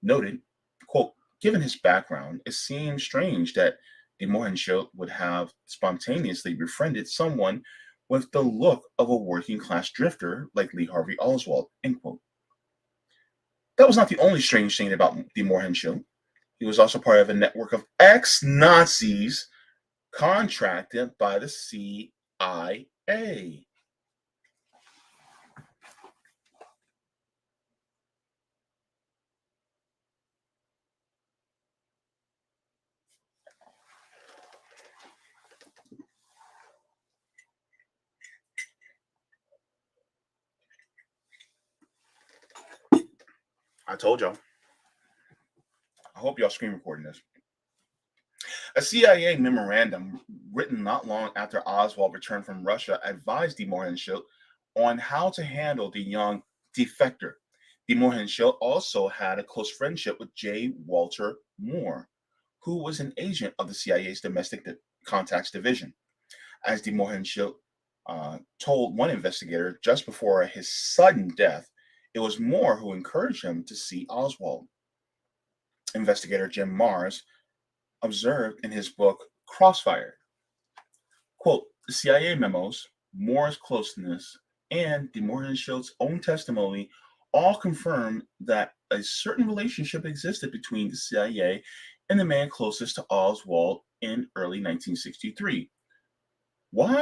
noted, quote, given his background, it seems strange that de Mohrenschildt would have spontaneously befriended someone with the look of a working class drifter like Lee Harvey Oswald, end quote. That was not the only strange thing about de Mohrenschildt. He was also part of a network of ex-Nazis contracted by the CIA. I told y'all. I hope y'all screen recording this. A CIA memorandum written not long after Oswald returned from Russia advised de Mohrenschildt on how to handle the young defector. De Mohrenschildt also had a close friendship with J. Walter Moore, who was an agent of the CIA's Domestic Contacts Division. As de Mohrenschildt told one investigator just before his sudden death, it was Moore who encouraged him to see Oswald. Investigator Jim Mars observed in his book Crossfire, quote, the CIA memos, Moore's closeness, and de Mohrenschildt's own testimony all confirm that a certain relationship existed between the CIA and the man closest to Oswald in early 1963. While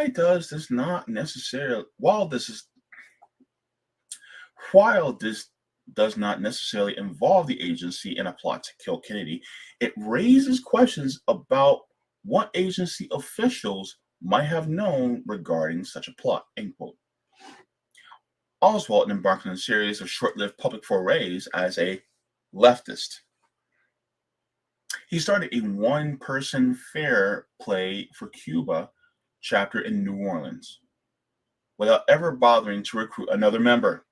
this does not necessarily involve the agency in a plot to kill Kennedy, it raises questions about what agency officials might have known regarding such a plot, end quote. Oswald embarked on a series of short-lived public forays as a leftist. He started a one-person fair play for Cuba chapter in New Orleans without ever bothering to recruit another member.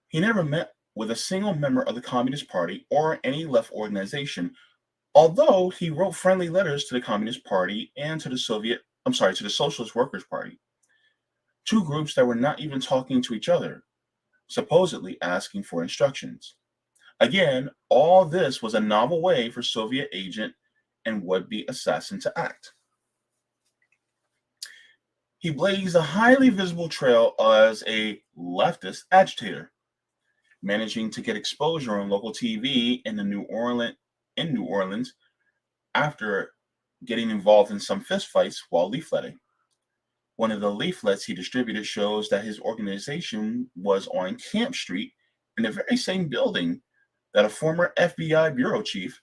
He never met with a single member of the Communist Party or any left organization, although he wrote friendly letters to the Communist Party and to the Socialist Workers' Party, two groups that were not even talking to each other, supposedly asking for instructions. Again, all this was a novel way for Soviet agent and would-be assassin to act. He blazed a highly visible trail as a leftist agitator, managing to get exposure on local TV in New Orleans after getting involved in some fistfights while leafletting. One of the leaflets he distributed shows that his organization was on Camp Street in the very same building that a former FBI bureau chief,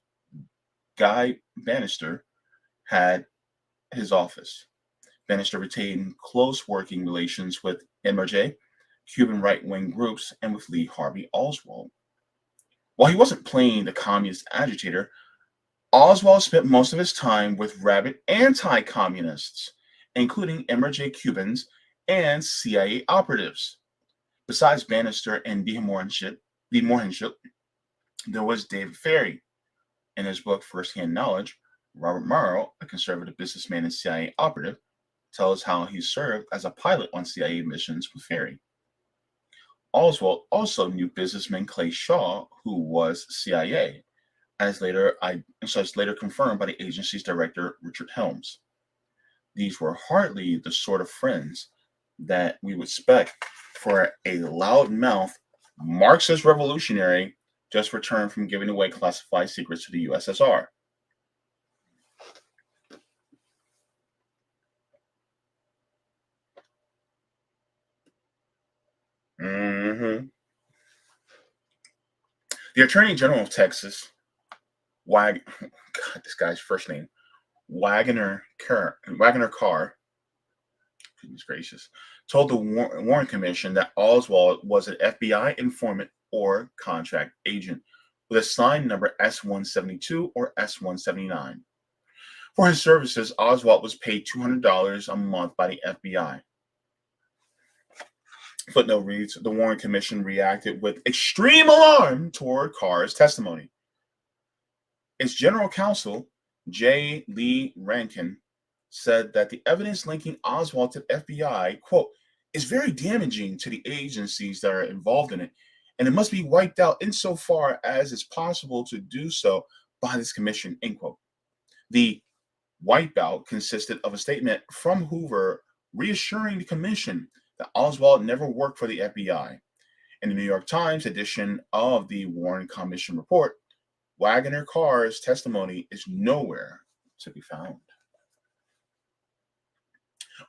Guy Bannister, had his office. Bannister retained close working relations with MRJ, Cuban right-wing groups, and with Lee Harvey Oswald. While he wasn't playing the communist agitator, Oswald spent most of his time with rabid anti-communists, including MRJ Cubans and CIA operatives. Besides Bannister and de Mohrenschildt, there was David Ferry. In his book First-Hand Knowledge, Robert Morrow, a conservative businessman and CIA operative, tells how he served as a pilot on CIA missions with Ferry. Oswald also knew businessman Clay Shaw, who was CIA, as later confirmed by the agency's director, Richard Helms. These were hardly the sort of friends that we would expect for a loudmouth Marxist revolutionary just returned from giving away classified secrets to the USSR. hmm The Attorney General of Texas, God, this guy's first name, Wagner Carr, goodness gracious, told the Warren Commission that Oswald was an FBI informant or contract agent with a sign number S-172 or S-179. For his services, Oswald was paid $200 a month by the FBI. Footnote reads, the Warren Commission reacted with extreme alarm toward Carr's testimony. Its general counsel, J. Lee Rankin, said that the evidence linking Oswald to the FBI, quote, is very damaging to the agencies that are involved in it, and it must be wiped out insofar as it's possible to do so by this commission, end quote. The wipeout consisted of a statement from Hoover reassuring the commission that Oswald never worked for the FBI. In the New York Times edition of the Warren Commission report, Wagner Carr's testimony is nowhere to be found.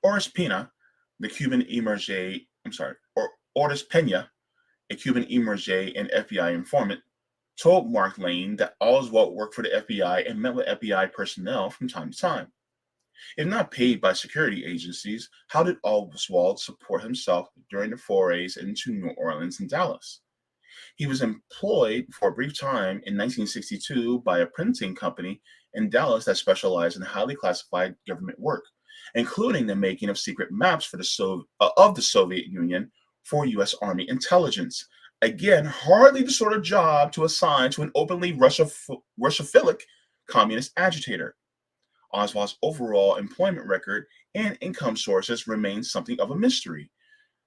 Oris Pena, the Cuban emerge, Oris Pena, a Cuban emerge and FBI informant, told Mark Lane that Oswald worked for the FBI and met with FBI personnel from time to time. If not paid by security agencies, how did Oswald support himself during the forays into New Orleans and Dallas? He was employed for a brief time in 1962 by a printing company in Dallas that specialized in highly classified government work, including the making of secret maps for of the Soviet Union for U.S. Army intelligence. Again, hardly the sort of job to assign to an openly Russophilic communist agitator. Oswald's overall employment record and income sources remain something of a mystery.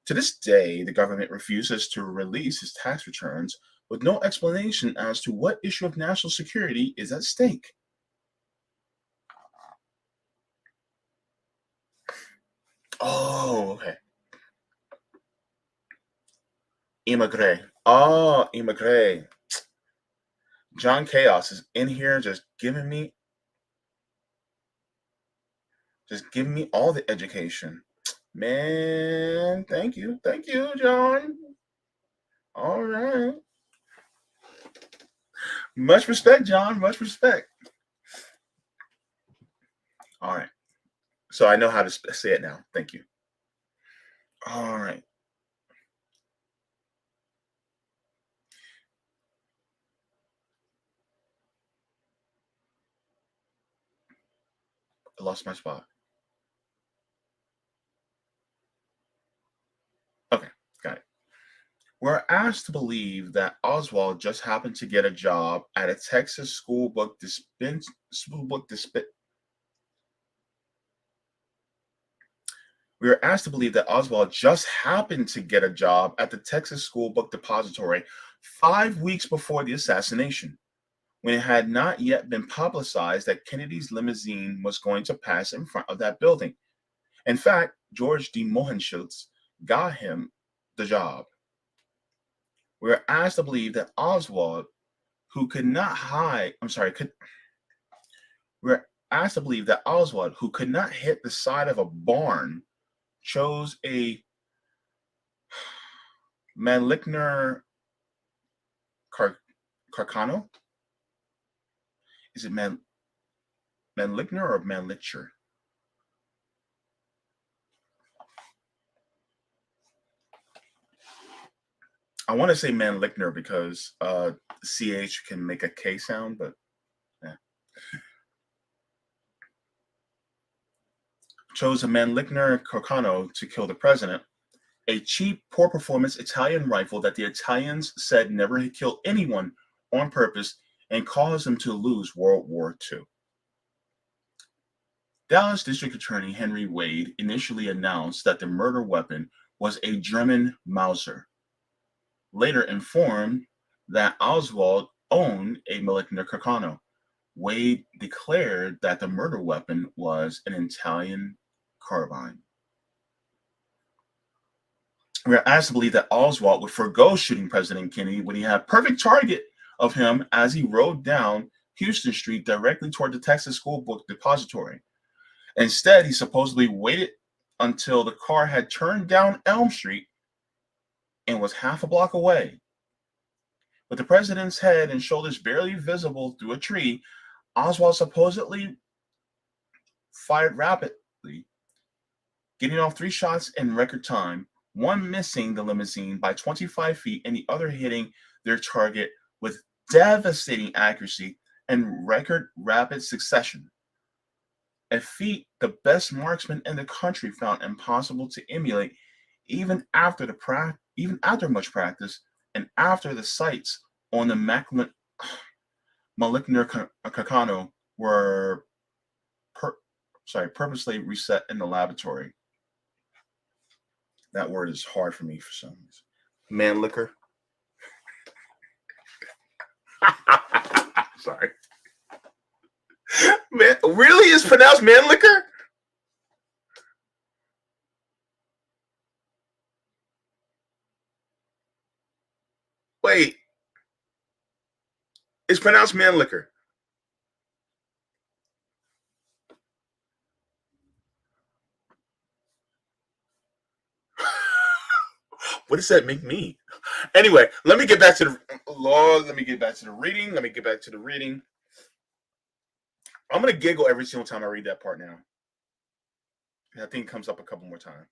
To this day, the government refuses to release his tax returns with no explanation as to what issue of national security is at stake. Oh, okay. Immigré. Oh, Immigré. John Chaos is in here just giving me all the education. Man, thank you. Thank you, John. All right. Much respect, John. Much respect. All right. So I know how to say it now. Thank you. All right. I lost my spot. Okay, got it. We're asked to believe that Oswald just happened to get a job at a Texas We are asked to believe that Oswald just happened to get a job at the Texas School Book Depository 5 weeks before the assassination, when it had not yet been publicized that Kennedy's limousine was going to pass in front of that building. In fact, George D. Mohenschutz got him the job. We are asked to believe that Oswald, who could not hide, we're asked to believe that Oswald, who could not hit the side of a barn, chose a Mannlicher Carcano? Is it Mannlicher or Mannlicher? I want to say Mannlicher because CH can make a K sound, but yeah. Chose a Mannlicher Carcano to kill the president, a cheap, poor performance Italian rifle that the Italians said never killed anyone on purpose and caused them to lose World War II. Dallas District Attorney Henry Wade initially announced that the murder weapon was a German Mauser, later informed that Oswald owned a Mannlicher Carcano. Wade declared that the murder weapon was an Italian carbine. We are asked to believe that Oswald would forego shooting President Kennedy when he had a perfect target of him as he rode down Houston Street directly toward the Texas School Book Depository. Instead, he supposedly waited until the car had turned down Elm Street and was half a block away. With the president's head and shoulders barely visible through a tree, Oswald supposedly fired rapidly, getting off 3 shots in record time, one missing the limousine by 25 feet and the other hitting their target with devastating accuracy and record rapid succession. A feat the best marksman in the country found impossible to emulate even after much practice and after the sights on the Malignant Kakano were purposely reset in the laboratory. That word is hard for me for some reason. Man liquor. Sorry. Man, really? It's pronounced man liquor? Wait. It's pronounced man liquor. What does that make me? Anyway, let me get back to the reading. I'm gonna giggle every single time I read that part now. I think it comes up a couple more times.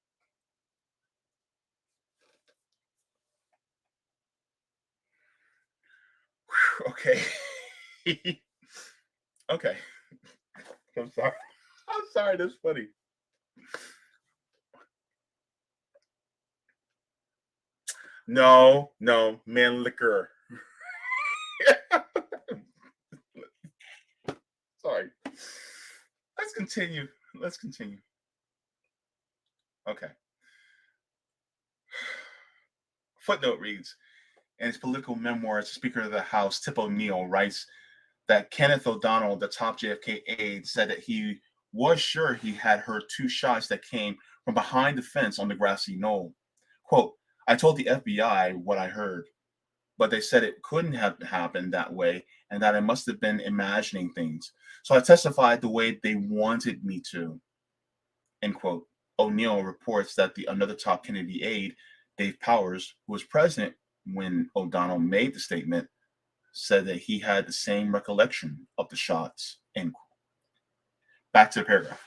Okay. Okay. I'm sorry. That's funny. No, man liquor. Sorry. Let's continue. Okay. Footnote reads, in his political memoirs, the Speaker of the House, Tip O'Neill, writes that Kenneth O'Donnell, the top JFK aide, said that he was sure he had heard 2 shots that came from behind the fence on the grassy knoll. Quote, I told the FBI what I heard, but they said it couldn't have happened that way and that I must have been imagining things. So I testified the way they wanted me to. End quote. O'Neill reports that another top Kennedy aide, Dave Powers, who was president when O'Donnell made the statement, said that he had the same recollection of the shots. End quote. Back to the paragraph.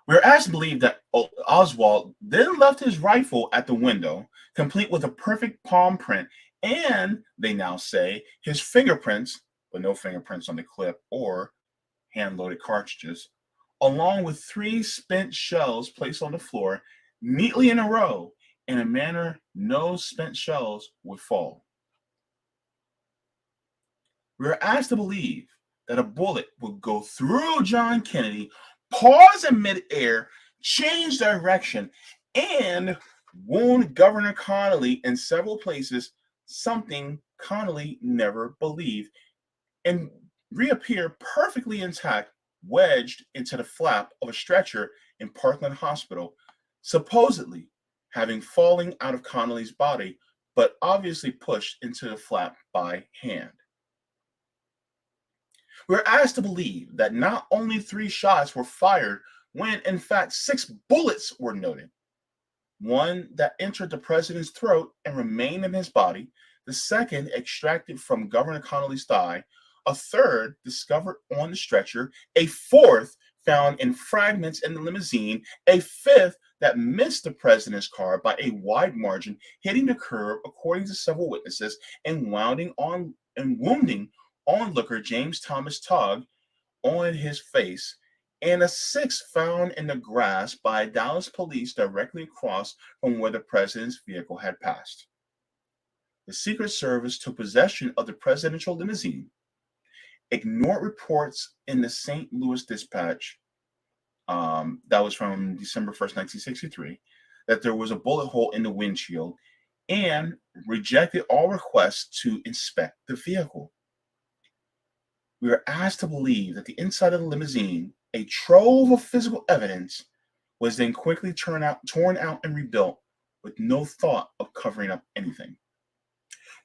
We're asked to believe that Oswald then left his rifle at the window, complete with a perfect palm print, and, they now say, his fingerprints, but no fingerprints on the clip or hand-loaded cartridges, along with 3 spent shells placed on the floor neatly in a row in a manner no spent shells would fall. We are asked to believe that a bullet would go through John Kennedy, pause in midair, change direction, and wound Governor Connally in several places, something Connally never believed, and reappear perfectly intact, wedged into the flap of a stretcher in Parkland Hospital, supposedly having fallen out of Connally's body, but obviously pushed into the flap by hand. We're asked to believe that not only 3 shots were fired when, in fact, 6 bullets were noted. One that entered the president's throat and remained in his body, the second extracted from Governor Connally's thigh, a third discovered on the stretcher, a fourth found in fragments in the limousine, a fifth that missed the president's car by a wide margin, hitting the curb, according to several witnesses, and wounding onlooker James Thomas Togg on his face, and a 6th found in the grass by Dallas police directly across from where the president's vehicle had passed. The Secret Service took possession of the presidential limousine, ignored reports in the St. Louis Dispatch, that was from December 1st, 1963, that there was a bullet hole in the windshield, and rejected all requests to inspect the vehicle. We are asked to believe that the inside of the limousine, a trove of physical evidence, was then quickly torn out and rebuilt with no thought of covering up anything.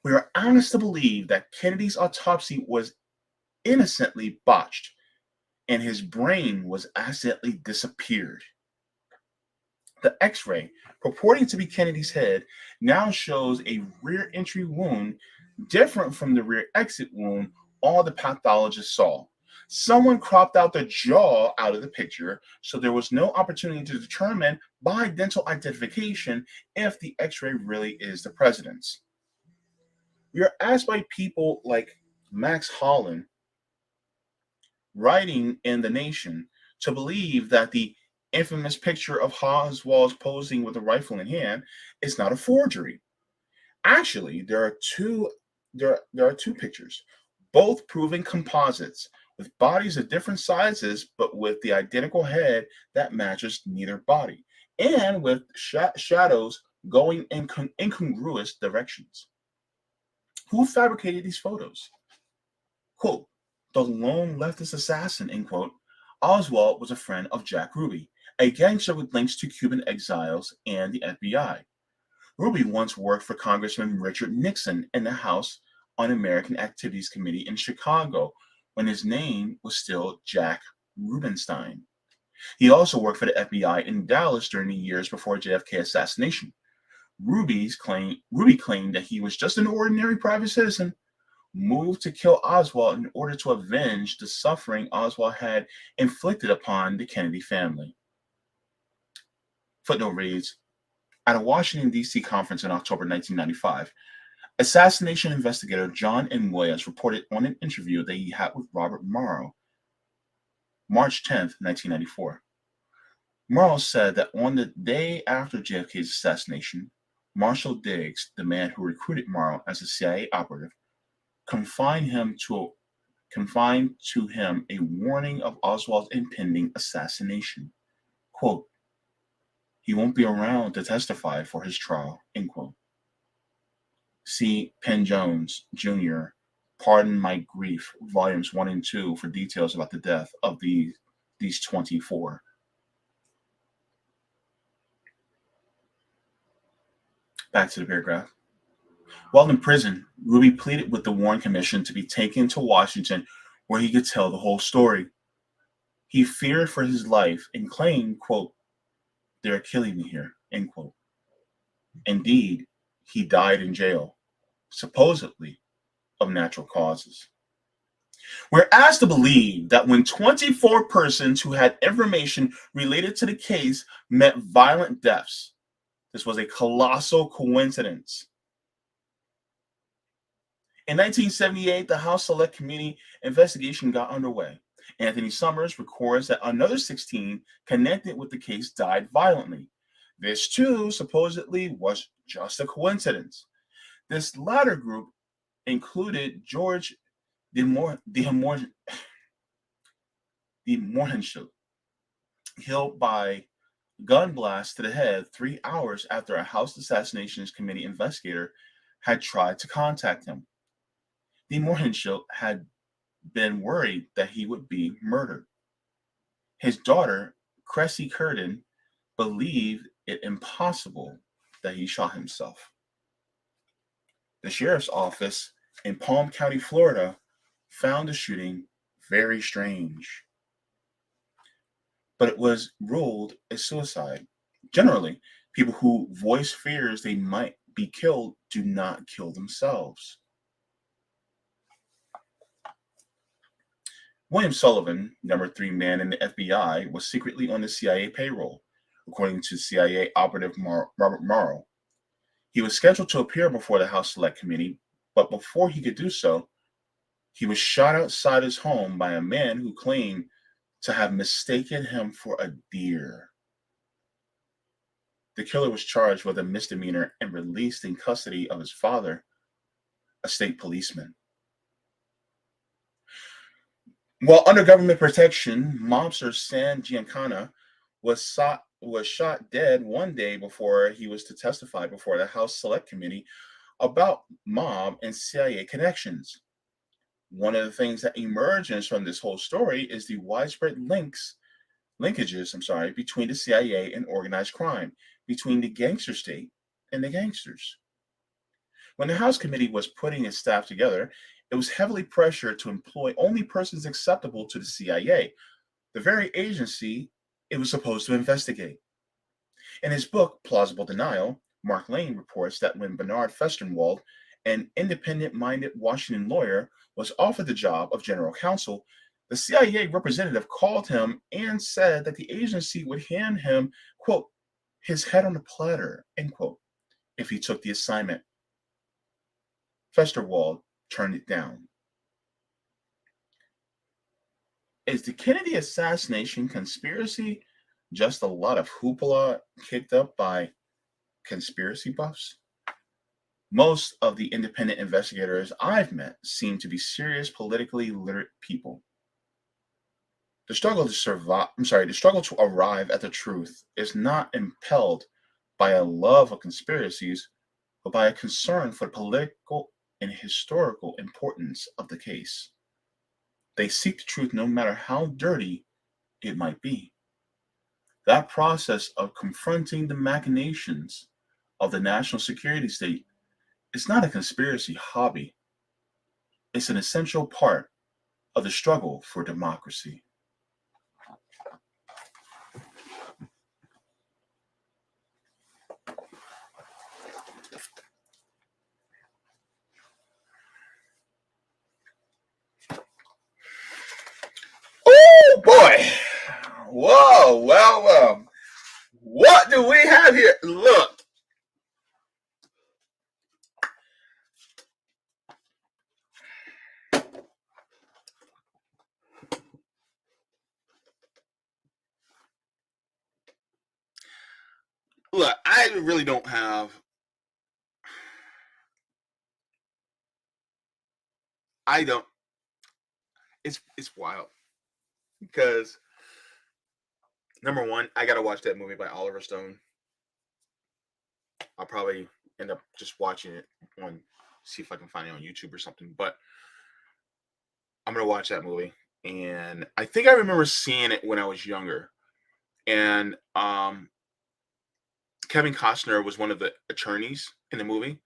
We are honest to believe that Kennedy's autopsy was innocently botched and his brain was accidentally disappeared. The X-ray, purporting to be Kennedy's head, now shows a rear entry wound different from the rear exit wound all the pathologists saw. Someone cropped out the jaw out of the picture, so there was no opportunity to determine by dental identification if the X-ray really is the president's. We are asked by people like Max Holland, writing in The Nation, to believe that the infamous picture of Oswald posing with a rifle in hand is not a forgery. Actually, there are two pictures, both proving composites, with bodies of different sizes, but with the identical head that matches neither body, and with shadows going in incongruous directions. Who fabricated these photos? Quote, the lone leftist assassin, end quote. Oswald was a friend of Jack Ruby, a gangster with links to Cuban exiles and the FBI. Ruby once worked for Congressman Richard Nixon in the House Un-American Activities Committee in Chicago when his name was still Jack Rubenstein. He also worked for the FBI in Dallas during the years before JFK assassination. Ruby claimed that he was just an ordinary private citizen moved to kill Oswald in order to avenge the suffering Oswald had inflicted upon the Kennedy family. Footnote reads, at a Washington, D.C. conference in October 1995, assassination investigator John M. Williams reported on an interview that he had with Robert Morrow, March 10, 1994. Morrow said that on the day after JFK's assassination, Marshall Diggs, the man who recruited Morrow as a CIA operative, confined to him a warning of Oswald's impending assassination. Quote, he won't be around to testify for his trial, end quote. See Penn Jones, Jr., Pardon My Grief, Volumes 1 and 2 for details about the death of these 24. Back to the paragraph. While in prison, Ruby pleaded with the Warren Commission to be taken to Washington where he could tell the whole story. He feared for his life and claimed, quote, they're killing me here, end quote. Indeed, he died in jail, supposedly of natural causes. We're asked to believe that when 24 persons who had information related to the case met violent deaths, this was a colossal coincidence. In 1978, the House Select Committee investigation got underway. Anthony Summers records that another 16 connected with the case died violently. This, too, supposedly was just a coincidence. This latter group included George de Mohrenschildt, killed by gun blast to the head 3 hours after a House Assassinations Committee investigator had tried to contact him. De Mohrenschildt had been worried that he would be murdered. His daughter, Cressy Curtin, believed it impossible that he shot himself. The sheriff's office in Palm County, Florida, found the shooting very strange, but it was ruled a suicide. Generally, people who voice fears they might be killed do not kill themselves. William Sullivan, number 3 man in the FBI, was secretly on the CIA payroll, according to CIA operative Robert Morrow. He was scheduled to appear before the House Select Committee, but before he could do so, he was shot outside his home by a man who claimed to have mistaken him for a deer. The killer was charged with a misdemeanor and released in custody of his father, a state policeman. While under government protection, mobster San Giancana was shot dead one day before he was to testify before the House Select Committee about mob and CIA connections. One of the things that emerges from this whole story is the widespread linkages between the CIA and organized crime, between the gangster state and the gangsters. When the House committee was putting its staff together, it was heavily pressured to employ only persons acceptable to the CIA, the very agency it was supposed to investigate. In his book, Plausible Denial, Mark Lane reports that when Bernard Festenwald, an independent minded Washington lawyer, was offered the job of general counsel, the CIA representative called him and said that the agency would hand him, quote, his head on a platter, end quote, if he took the assignment. Festerwald turned it down. Is the Kennedy assassination conspiracy just a lot of hoopla kicked up by conspiracy buffs? Most of the independent investigators I've met seem to be serious, politically literate people. The struggle to arrive at the truth is not impelled by a love of conspiracies, but by a concern for the political and historical importance of the case. They seek the truth no matter how dirty it might be. That process of confronting the machinations of the national security state is not a conspiracy hobby. It's an essential part of the struggle for democracy. Oh boy! Whoa, well. What do we have here? Look. Look, I really don't have. I don't. It's wild because number one, I gotta watch that movie by Oliver Stone. I'll probably end up just watching it on, see if I can find it on YouTube or something. But I'm gonna watch that movie, and I think I remember seeing it when I was younger. And Kevin Costner was one of the attorneys in the movie,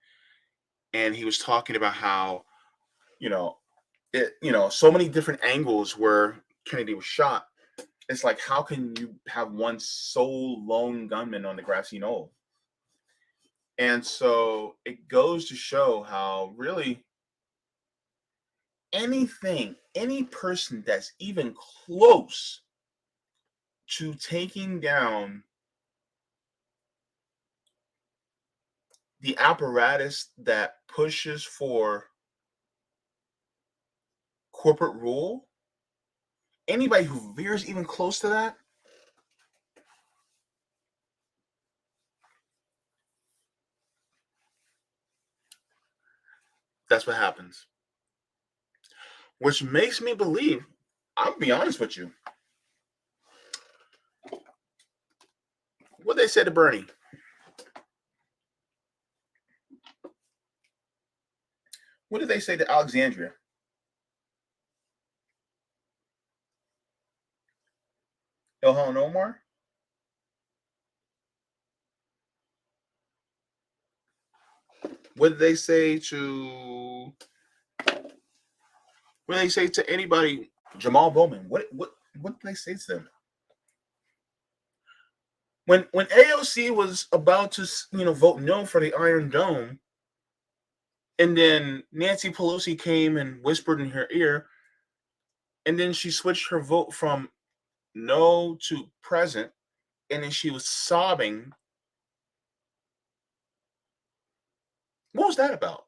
and he was talking about how you know so many different angles where Kennedy was shot. It's like, how can you have one sole lone gunman on the grassy knoll? And so it goes to show how really any person that's even close to taking down the apparatus that pushes for corporate rule, anybody who veers even close to that, that's what happens. Which makes me believe, I'll be honest with you, what they said to Bernie. What did they say to Alexandria? Ilhan Omar? What did they say to? What did they say to anybody? Jamal Bowman. What did they say to them? When AOC was about to vote no for the Iron Dome, and then Nancy Pelosi came and whispered in her ear, and then she switched her vote from no to present, and then she was sobbing. What was that about?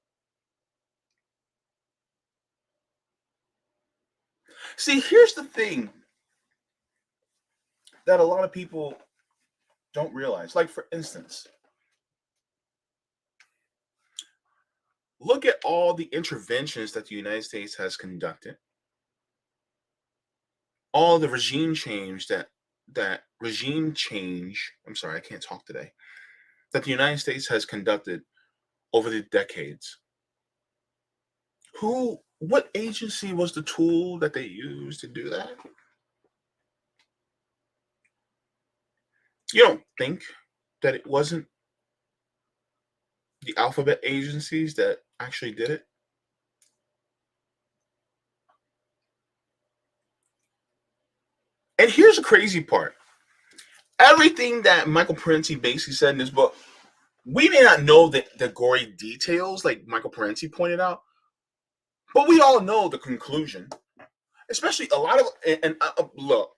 See, here's the thing that a lot of people don't realize. Like, for instance, look at all the interventions that the United States has conducted, all the regime change I'm sorry, I can't talk today, that the United States has conducted over the decades. What agency was the tool that they used to do that? You don't think that it wasn't the alphabet agencies that actually did it. And here's the crazy part. Everything that Michael Parenti basically said in this book, we may not know the gory details like Michael Parenti pointed out, but we all know the conclusion. Especially a lot of, look,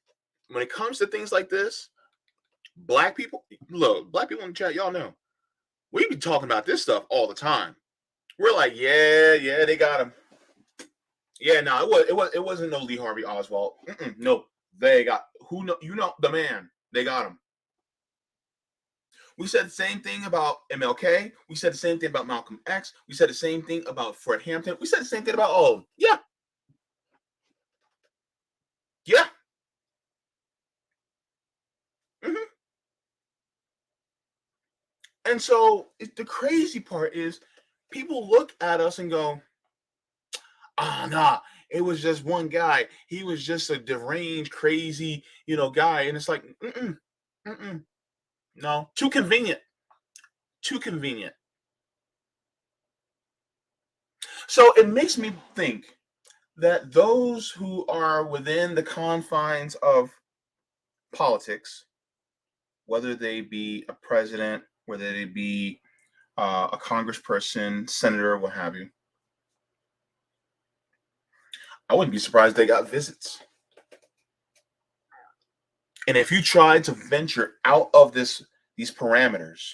when it comes to things like this, black people in the chat, y'all know, we be talking about this stuff all the time. We're like, yeah, they got him. Yeah, no, it wasn't no Lee Harvey Oswald. No, they got the man. They got him. We said the same thing about MLK. We said the same thing about Malcolm X. We said the same thing about Fred Hampton. We said the same thing about yeah. Mm-hmm. And so the crazy part is people look at us and go, nah, it was just one guy. He was just a deranged, crazy, guy. And it's like, no, too convenient. Too convenient. So it makes me think that those who are within the confines of politics, whether they be a president, whether they be a congressperson, senator, what have you, I wouldn't be surprised they got visits. And if you try to venture out of these parameters,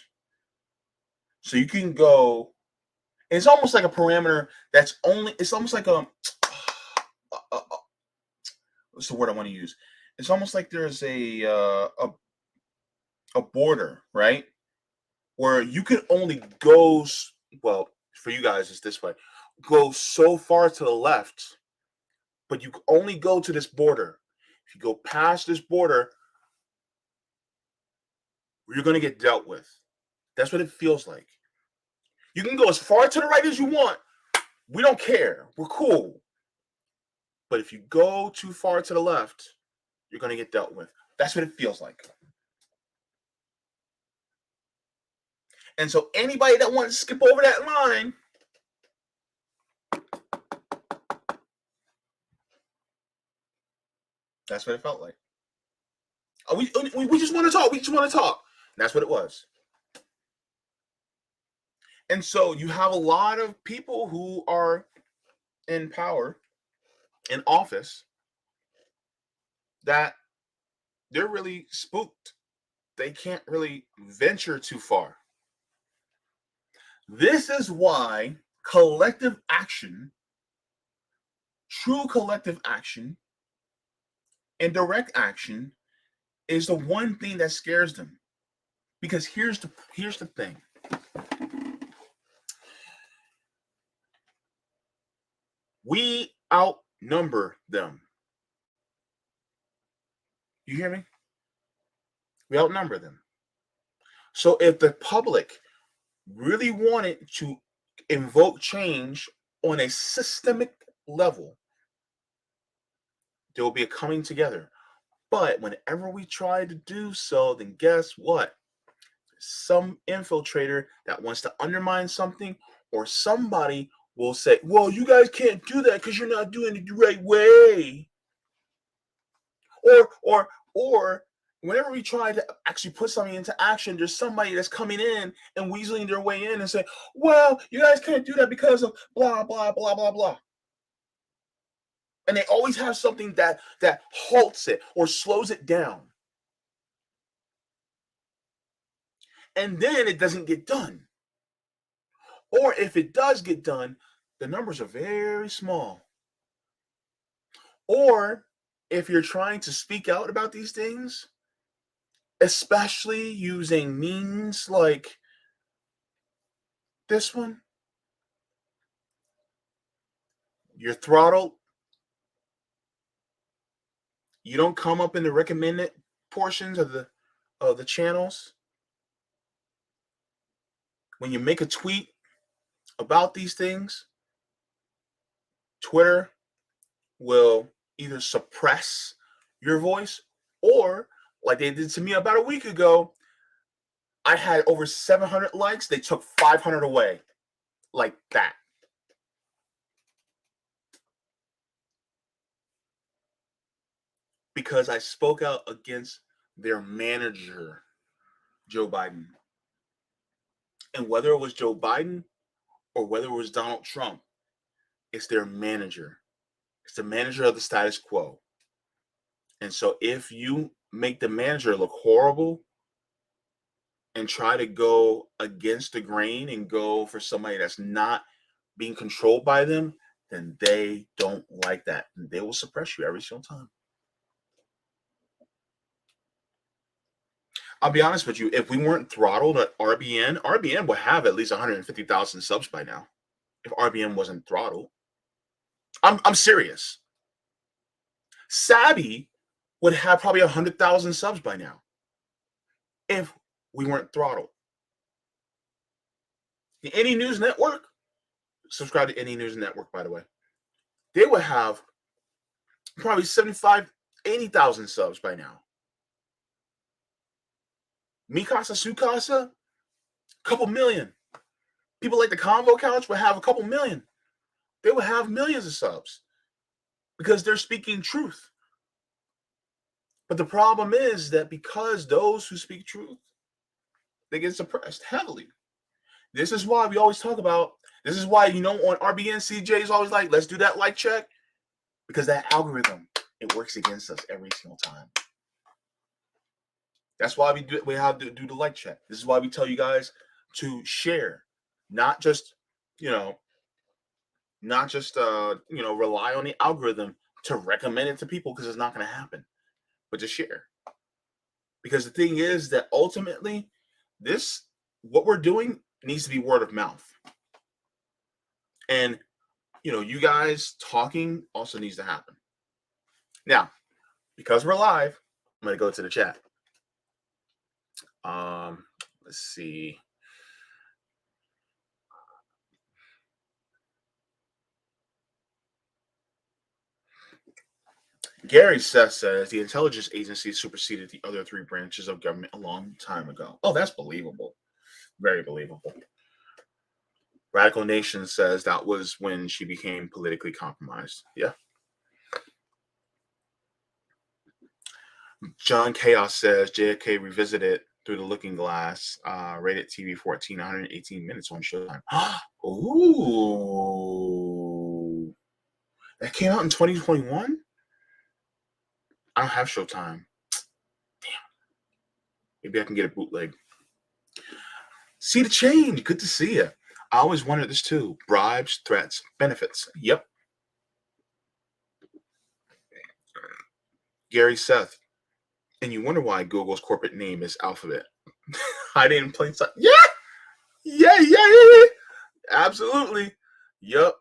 so you can go, it's almost like a parameter that's only, it's almost like what's the word I want to use? It's almost like there's a border, right? Where you can only go, well, for you guys, it's this way, go so far to the left, but you only go to this border. If you go past this border, you're going to get dealt with. That's what it feels like. You can go as far to the right as you want. We don't care. We're cool. But if you go too far to the left, you're going to get dealt with. That's what it feels like. And so anybody that wants to skip over that line, that's what it felt like. We just want to talk. We just want to talk. That's what it was. And so you have a lot of people who are in power, in office, that they're really spooked. They can't really venture too far. This is why collective action, true collective action, and direct action is the one thing that scares them. Because here's the thing. We outnumber them. You hear me? We outnumber them. So if the public really wanted to invoke change on a systemic level, there will be a coming together. But whenever we try to do so, then guess what? Some infiltrator that wants to undermine something, or somebody will say, well, you guys can't do that because you're not doing it the right way. Or whenever we try to actually put something into action, there's somebody that's coming in and weaseling their way in and say, well, you guys can't do that because of blah, blah, blah, blah, blah. And they always have something that halts it or slows it down. And then it doesn't get done. Or if it does get done, the numbers are very small. Or if you're trying to speak out about these things, especially using means like this one, you're throttled. You don't come up in the recommended portions of the channels. When you make a tweet about these things, Twitter will either suppress your voice, or like they did to me about a week ago, I had over 700 likes. They took 500 away. Like that. Because I spoke out against their manager, Joe Biden. And whether it was Joe Biden or whether it was Donald Trump, it's their manager. It's the manager of the status quo. And so if you make the manager look horrible and try to go against the grain and go for somebody that's not being controlled by them, then they don't like that. And they will suppress you every single time. I'll be honest with you. If we weren't throttled at RBN would have at least 150,000 subs by now. If RBN wasn't throttled, I'm serious. Sabby would have probably 100,000 subs by now if we weren't throttled. The Any News Network, subscribe to Any News Network, by the way. They would have probably 75, 80,000 subs by now. Mikasa Sukasa, a couple million. People like the Convo Couch would have a couple million. They would have millions of subs because they're speaking truth. But the problem is that because those who speak truth, they get suppressed heavily. This is why we always talk about, this is why, on RBN, CJ is always like, let's do that like check. Because that algorithm, it works against us every single time. That's why we have to do the like check. This is why we tell you guys to share, not just rely on the algorithm to recommend it to people, because it's not going to happen, but to share. Because the thing is that ultimately, what we're doing needs to be word of mouth. And, you guys talking also needs to happen. Now, because we're live, I'm going to go to the chat. Let's see. Gary Seth says the intelligence agency superseded the other three branches of government a long time ago. Oh, that's believable. Very believable. Radical Nation says that was when she became politically compromised. Yeah. John Chaos says JFK revisited Through the Looking Glass, rated TV 14, 118 minutes on Showtime. Ooh. That came out in 2021? I don't have Showtime. Damn. Maybe I can get a bootleg. See the change. Good to see you. I always wondered this too. Bribes, threats, benefits. Yep. Gary Seth. And you wonder why Google's corporate name is Alphabet. I didn't play. Yeah. Absolutely. Yep.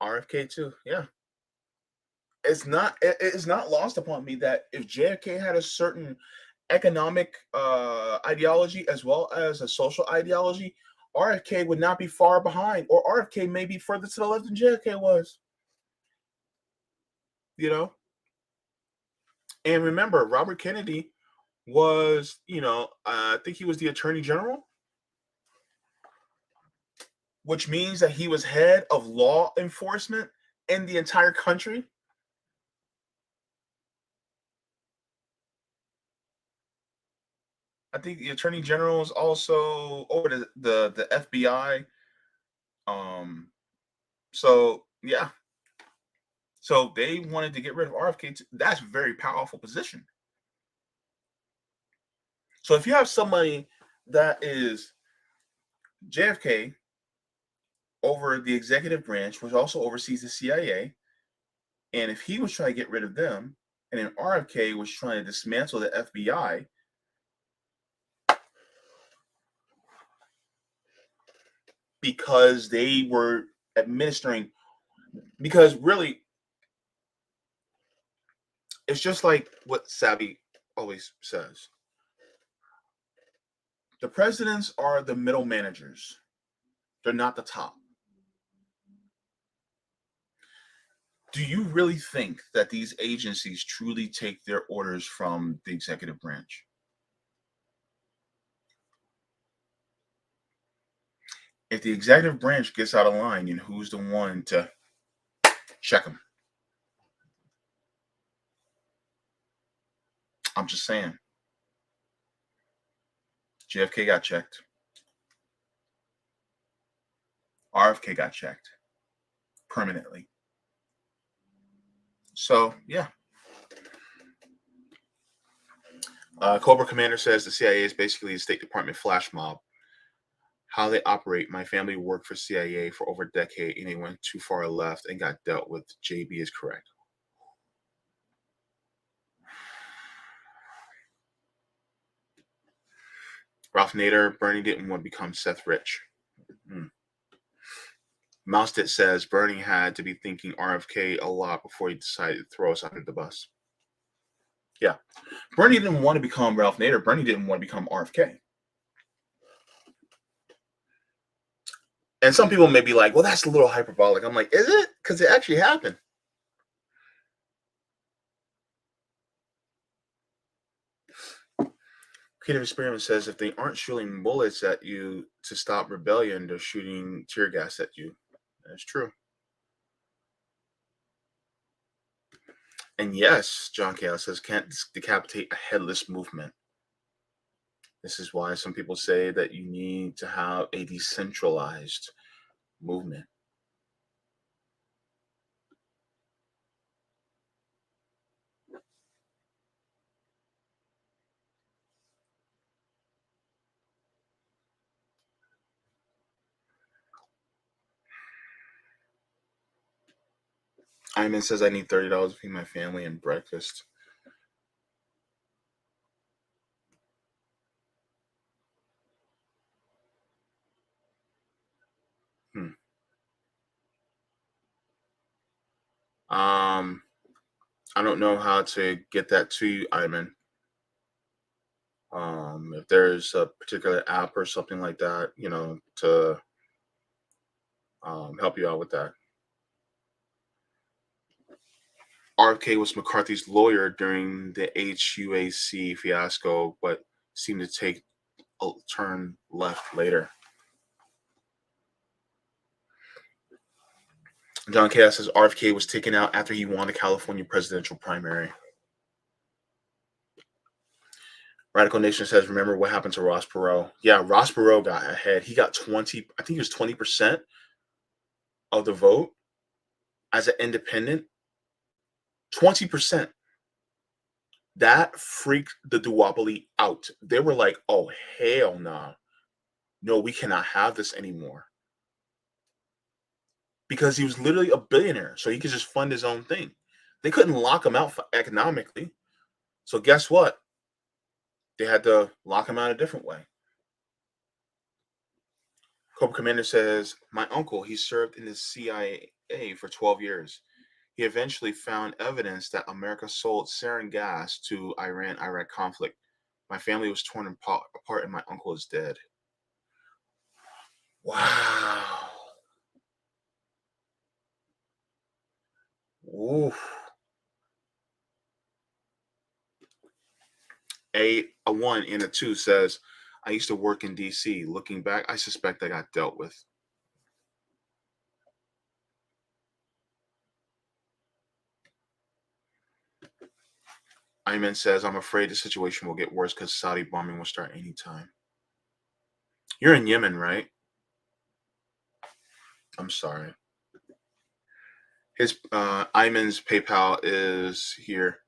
RFK too. Yeah. It's not lost upon me that if JFK had a certain economic ideology as well as a social ideology, RFK would not be far behind, or RFK may be further to the left than JFK was. And remember, Robert Kennedy was, I think he was the Attorney General, which means that he was head of law enforcement in the entire country. I think the Attorney General is also over the FBI. So yeah. So they wanted to get rid of RFK. That's a very powerful position. So if you have somebody that is JFK over the executive branch, which also oversees the CIA, and if he was trying to get rid of them, and then RFK was trying to dismantle the FBI, because they were administering, because really, it's just like what Savvy always says. The presidents are the middle managers. They're not the top. Do you really think that these agencies truly take their orders from the executive branch? If the executive branch gets out of line, and who's the one to check them? I'm just saying. JFK got checked. RFK got checked permanently. So, yeah. Cobra Commander says the CIA is basically a State Department flash mob. How they operate. My family worked for CIA for over a decade and they went too far left and got dealt with. JB is correct. Ralph Nader, Bernie didn't want to become Seth Rich. Moustit says Bernie had to be thinking RFK a lot before he decided to throw us under the bus. Yeah. Bernie didn't want to become Ralph Nader. Bernie didn't want to become RFK. And some people may be like, well, that's a little hyperbolic. I'm like, is it? Because it actually happened. Creative Experiment says if they aren't shooting bullets at you to stop rebellion, they're shooting tear gas at you. That's true. And yes, John Chaos says can't decapitate a headless movement. This is why some people say that you need to have a decentralized movement. Iman says I need $30 to feed my family and breakfast. I don't know how to get that to you, Iman. If there's a particular app or something like that, to help you out with that. RFK was McCarthy's lawyer during the HUAC fiasco, but seemed to take a turn left later. John Chaos says RFK was taken out after he won the California presidential primary. Radical Nation says, remember what happened to Ross Perot? Yeah, Ross Perot got ahead. He got 20, I think it was 20% of the vote as an independent. 20%. That freaked the duopoly out. They were like, oh, hell nah. No, we cannot have this anymore. Because he was literally a billionaire, so he could just fund his own thing. They couldn't lock him out economically. So guess what? They had to lock him out a different way. Cobra Commander says, my uncle, he served in the CIA for 12 years. He eventually found evidence that America sold sarin gas to Iran-Iraq conflict. My family was torn apart and my uncle is dead. Wow. Oof. A 1 and a 2 says, I used to work in DC. Looking back, I suspect I got dealt with. Ayman says, I'm afraid the situation will get worse because Saudi bombing will start anytime. You're in Yemen, right? I'm sorry. His Ayman's PayPal is here.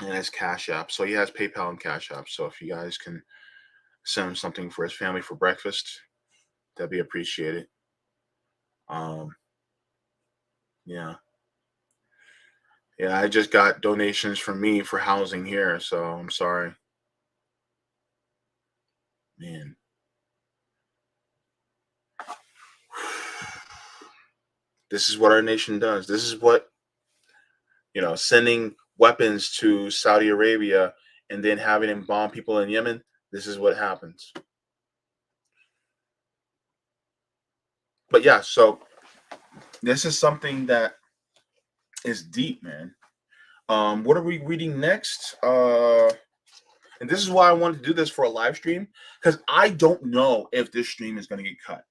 And his Cash App. So he has PayPal and Cash App. So if you guys can send him something for his family for breakfast, that'd be appreciated. Yeah. Yeah, I just got donations from me for housing here, so I'm sorry. Man. This is what our nation does. This is what, sending weapons to Saudi Arabia and then having them bomb people in Yemen. This is what happens. But yeah, so this is something that is deep, man. What are we reading next? And this is why I wanted to do this for a live stream, because I don't know if this stream is going to get cut.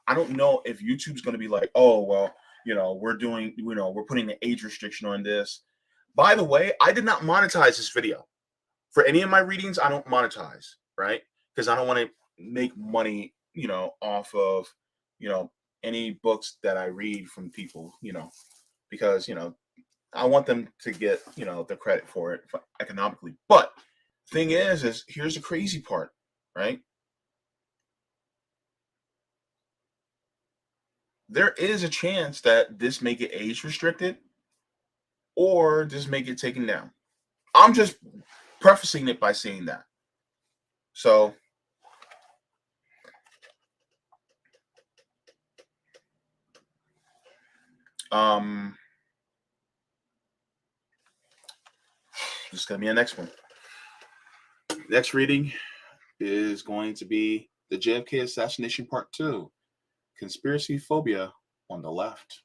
I don't know if YouTube's going to be like, oh, well, we're putting an age restriction on this. By the way, I did not monetize this video. For any of my readings, I don't monetize, right? Because I don't want to make money, off of, any books that I read from people, because, I want them to get, the credit for it economically. But thing is here's the crazy part, right? There is a chance that this may get age restricted or just may get taken down. I'm just prefacing it by saying that. So, this is gonna be a next one. Next reading is going to be the JFK assassination part 2, conspiracy phobia on the left.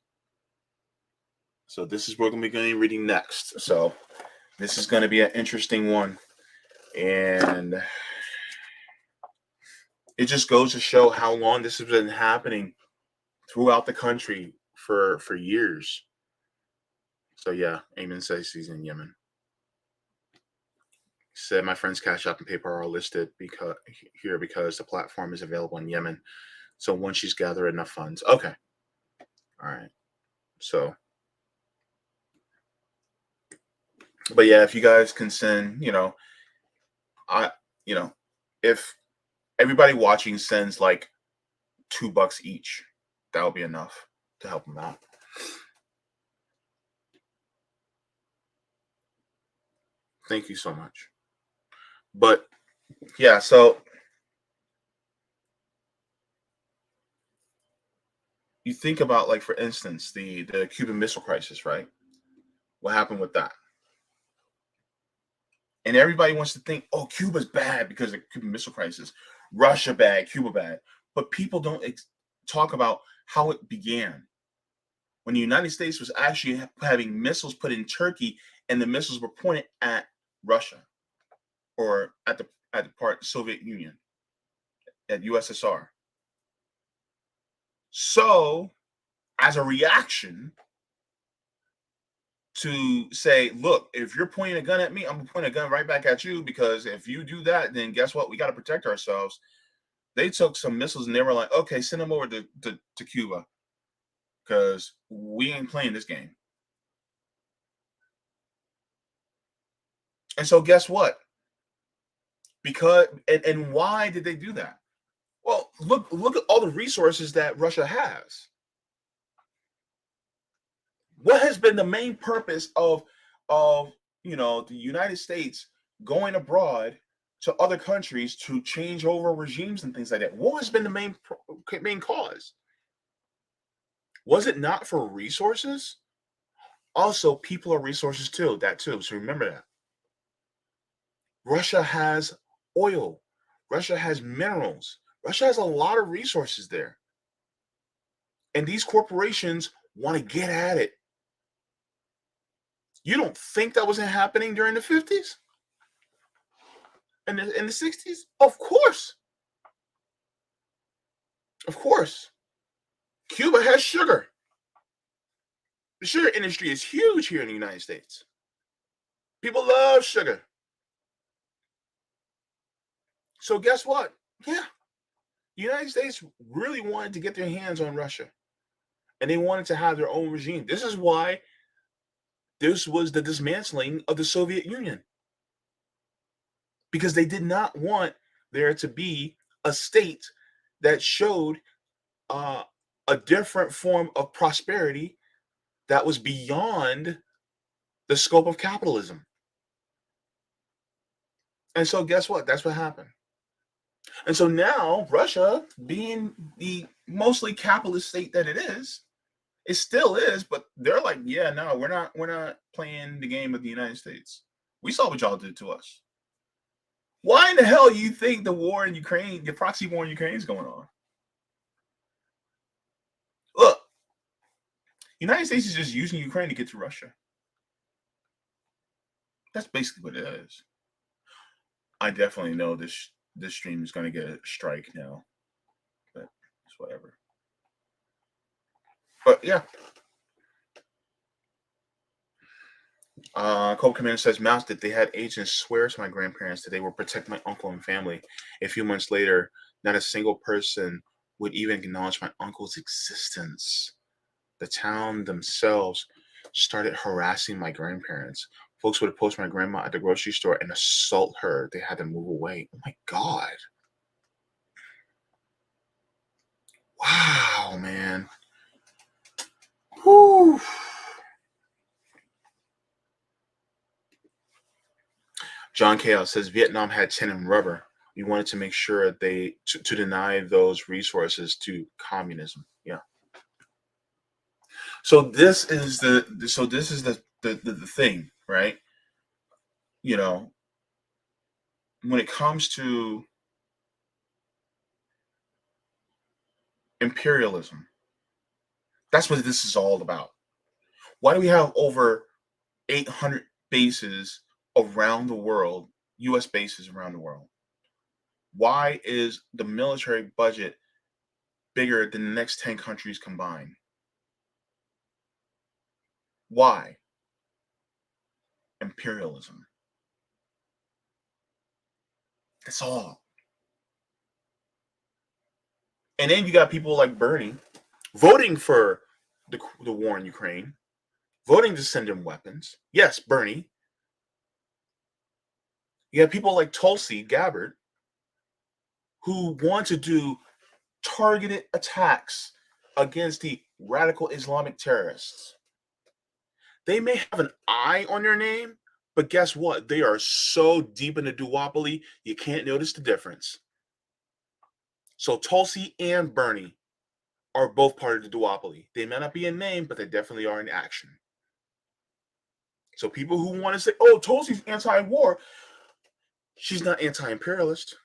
So this is what we're going to be going to be reading next. So this is going to be an interesting one. And it just goes to show how long this has been happening throughout the country for years. So yeah, Ayman says he's in Yemen. He said my friend's Cash App and PayPal are listed because the platform is available in Yemen. So once she's gathered enough funds. Okay. All right. So, but yeah, if you guys can send, if everybody watching sends like $2 each, that'll be enough to help them out. Thank you so much. But yeah, so you think about, like, for instance, the Cuban Missile Crisis, right? What happened with that? And everybody wants to think, oh, Cuba's bad because of the Cuban Missile Crisis, Russia bad, Cuba bad. But people don't talk about how it began. When the United States was actually having missiles put in Turkey, and the missiles were pointed at Russia, or at the part Soviet Union, at USSR. So, as a reaction to say, look, if you're pointing a gun at me, I'm gonna point a gun right back at you, because if you do that, then guess what? We got to protect ourselves. They took some missiles and they were like, okay, send them over to Cuba, because we ain't playing this game. And so guess what? Because and why did they do that? Well, look at all the resources that Russia has. What has been the main purpose of the United States going abroad to other countries to change over regimes and things like that? What has been the main cause? Was it not for resources? Also, people are resources too. That too. So remember that. Russia has oil. Russia has minerals. Russia has a lot of resources there. And these corporations want to get at it. You don't think that wasn't happening during the 50s? And in the 60s? Of course. Of course. Cuba has sugar. The sugar industry is huge here in the United States. People love sugar. So guess what? Yeah. The United States really wanted to get their hands on Russia. And they wanted to have their own regime. This is why this was the dismantling of the Soviet Union. Because they did not want there to be a state that showed a different form of prosperity that was beyond the scope of capitalism. And so guess what? That's what happened. And so now Russia, being the mostly capitalist state that it still is, but they're like, yeah, no, we're not playing the game of the United States. We saw what y'all did to us. Why in the hell you think the war in Ukraine, the proxy war in Ukraine is going on? Look, United States is just using Ukraine to get to Russia. That's basically what it is. I definitely know this stream is gonna get a strike now, but it's whatever. But yeah, Cole Commander says, Mouse, that they had agents swear to my grandparents that they would protect my uncle and family. A few months later, not a single person would even acknowledge my uncle's existence. The town themselves started harassing my grandparents. Folks would approach my grandma at the grocery store and assault her. They had to move away. Oh my God. Wow, man. Whew. John Chaos says Vietnam had tin and rubber. We wanted to make sure to deny those resources to communism. Yeah. So this is the thing, right? You know, when it comes to imperialism, that's what this is all about. Why do we have over 800 bases around the world, US bases around the world? Why is the military budget bigger than the next 10 countries combined? Why? Imperialism. That's all. And then you got people like Bernie voting for the war in Ukraine, voting to send them weapons. Yes, Bernie. You have people like Tulsi Gabbard who want to do targeted attacks against the radical Islamic terrorists. They may have an eye on their name, but guess what? They are so deep in the duopoly, you can't notice the difference. So Tulsi and Bernie are both part of the duopoly. They may not be in name, but they definitely are in action. So people who want to say, "Oh, Tulsi's anti-war," she's not anti-imperialist.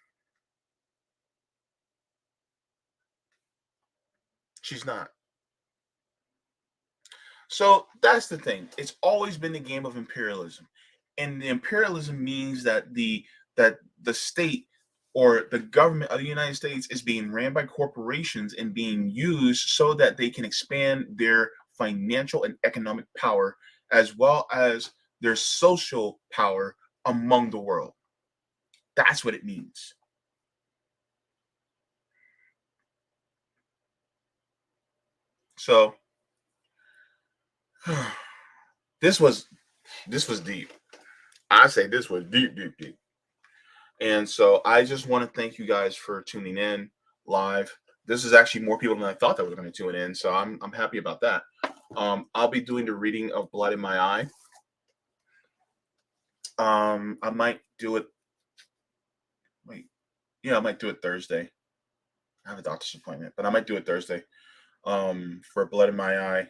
She's not. So that's the thing. It's always been the game of imperialism, and the imperialism means that the state or the government of the United States is being ran by corporations and being used so that they can expand their financial and economic power as well as their social power among the world. That's what it means. So this was this was deep. I say this was deep, deep, deep. And so I just want to thank you guys for tuning in live. This is actually more people than I thought that were going to tune in, so I'm happy about that. I'll be doing the reading of Blood in My Eye. I might do it. Wait, yeah, I might do it Thursday. I have a doctor's appointment, but I might do it Thursday. For Blood in My Eye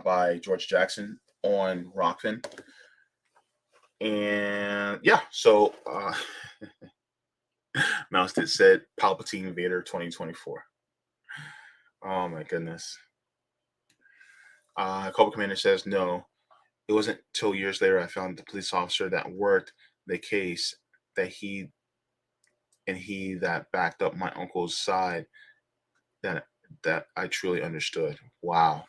by George Jackson on Rockfin. And yeah, so Mouse did said Palpatine Vader 2024. Oh my goodness. Cobra Commander says no. It wasn't till years later I found the police officer that worked the case that he that backed up my uncle's side that I truly understood. Wow.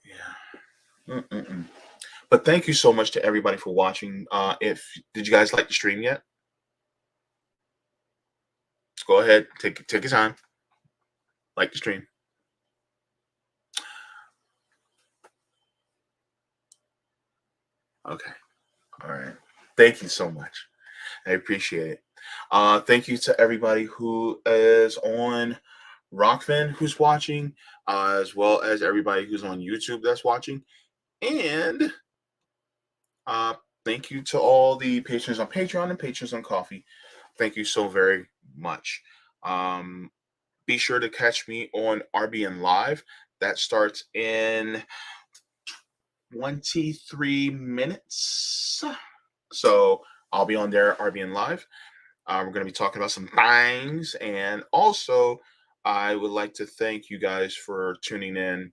Yeah. Mm-mm-mm. But thank you so much to everybody for watching. If did you guys like the stream yet? Go ahead, take your time. Like the stream. Okay. All right. Thank you so much. I appreciate it. Thank you to everybody who is on Rockfin who's watching, as well as everybody who's on YouTube that's watching. And uh, thank you to all the patrons on Patreon and patrons on Coffee. Thank you so very much. Be sure to catch me on RBN Live. That starts in 23 minutes. So I'll be on there, RBN Live. We're going to be talking about some things. And also, I would like to thank you guys for tuning in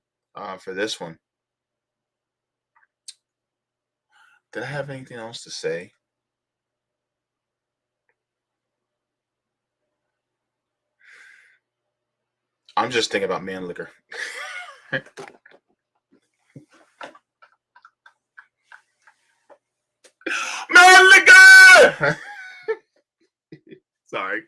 for this one. Did I have anything else to say? I'm just thinking about man liquor. Man liquor! Sorry.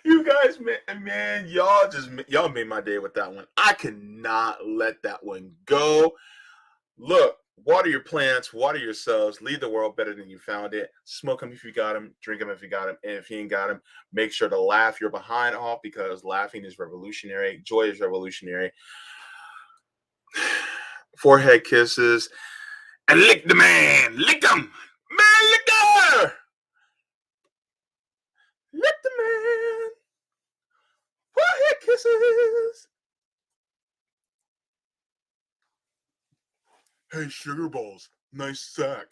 You guys, man, y'all made my day with that one. I cannot let that one go. Look, water your plants, water yourselves, leave the world better than you found it. Smoke them if you got them, drink them if you got them, and if you ain't got them, make sure to laugh your behind off because laughing is revolutionary. Joy is revolutionary. Forehead kisses and lick the man, lick him, man, lick her, lick the man. Forehead kisses. Hey, sugar balls, nice sack.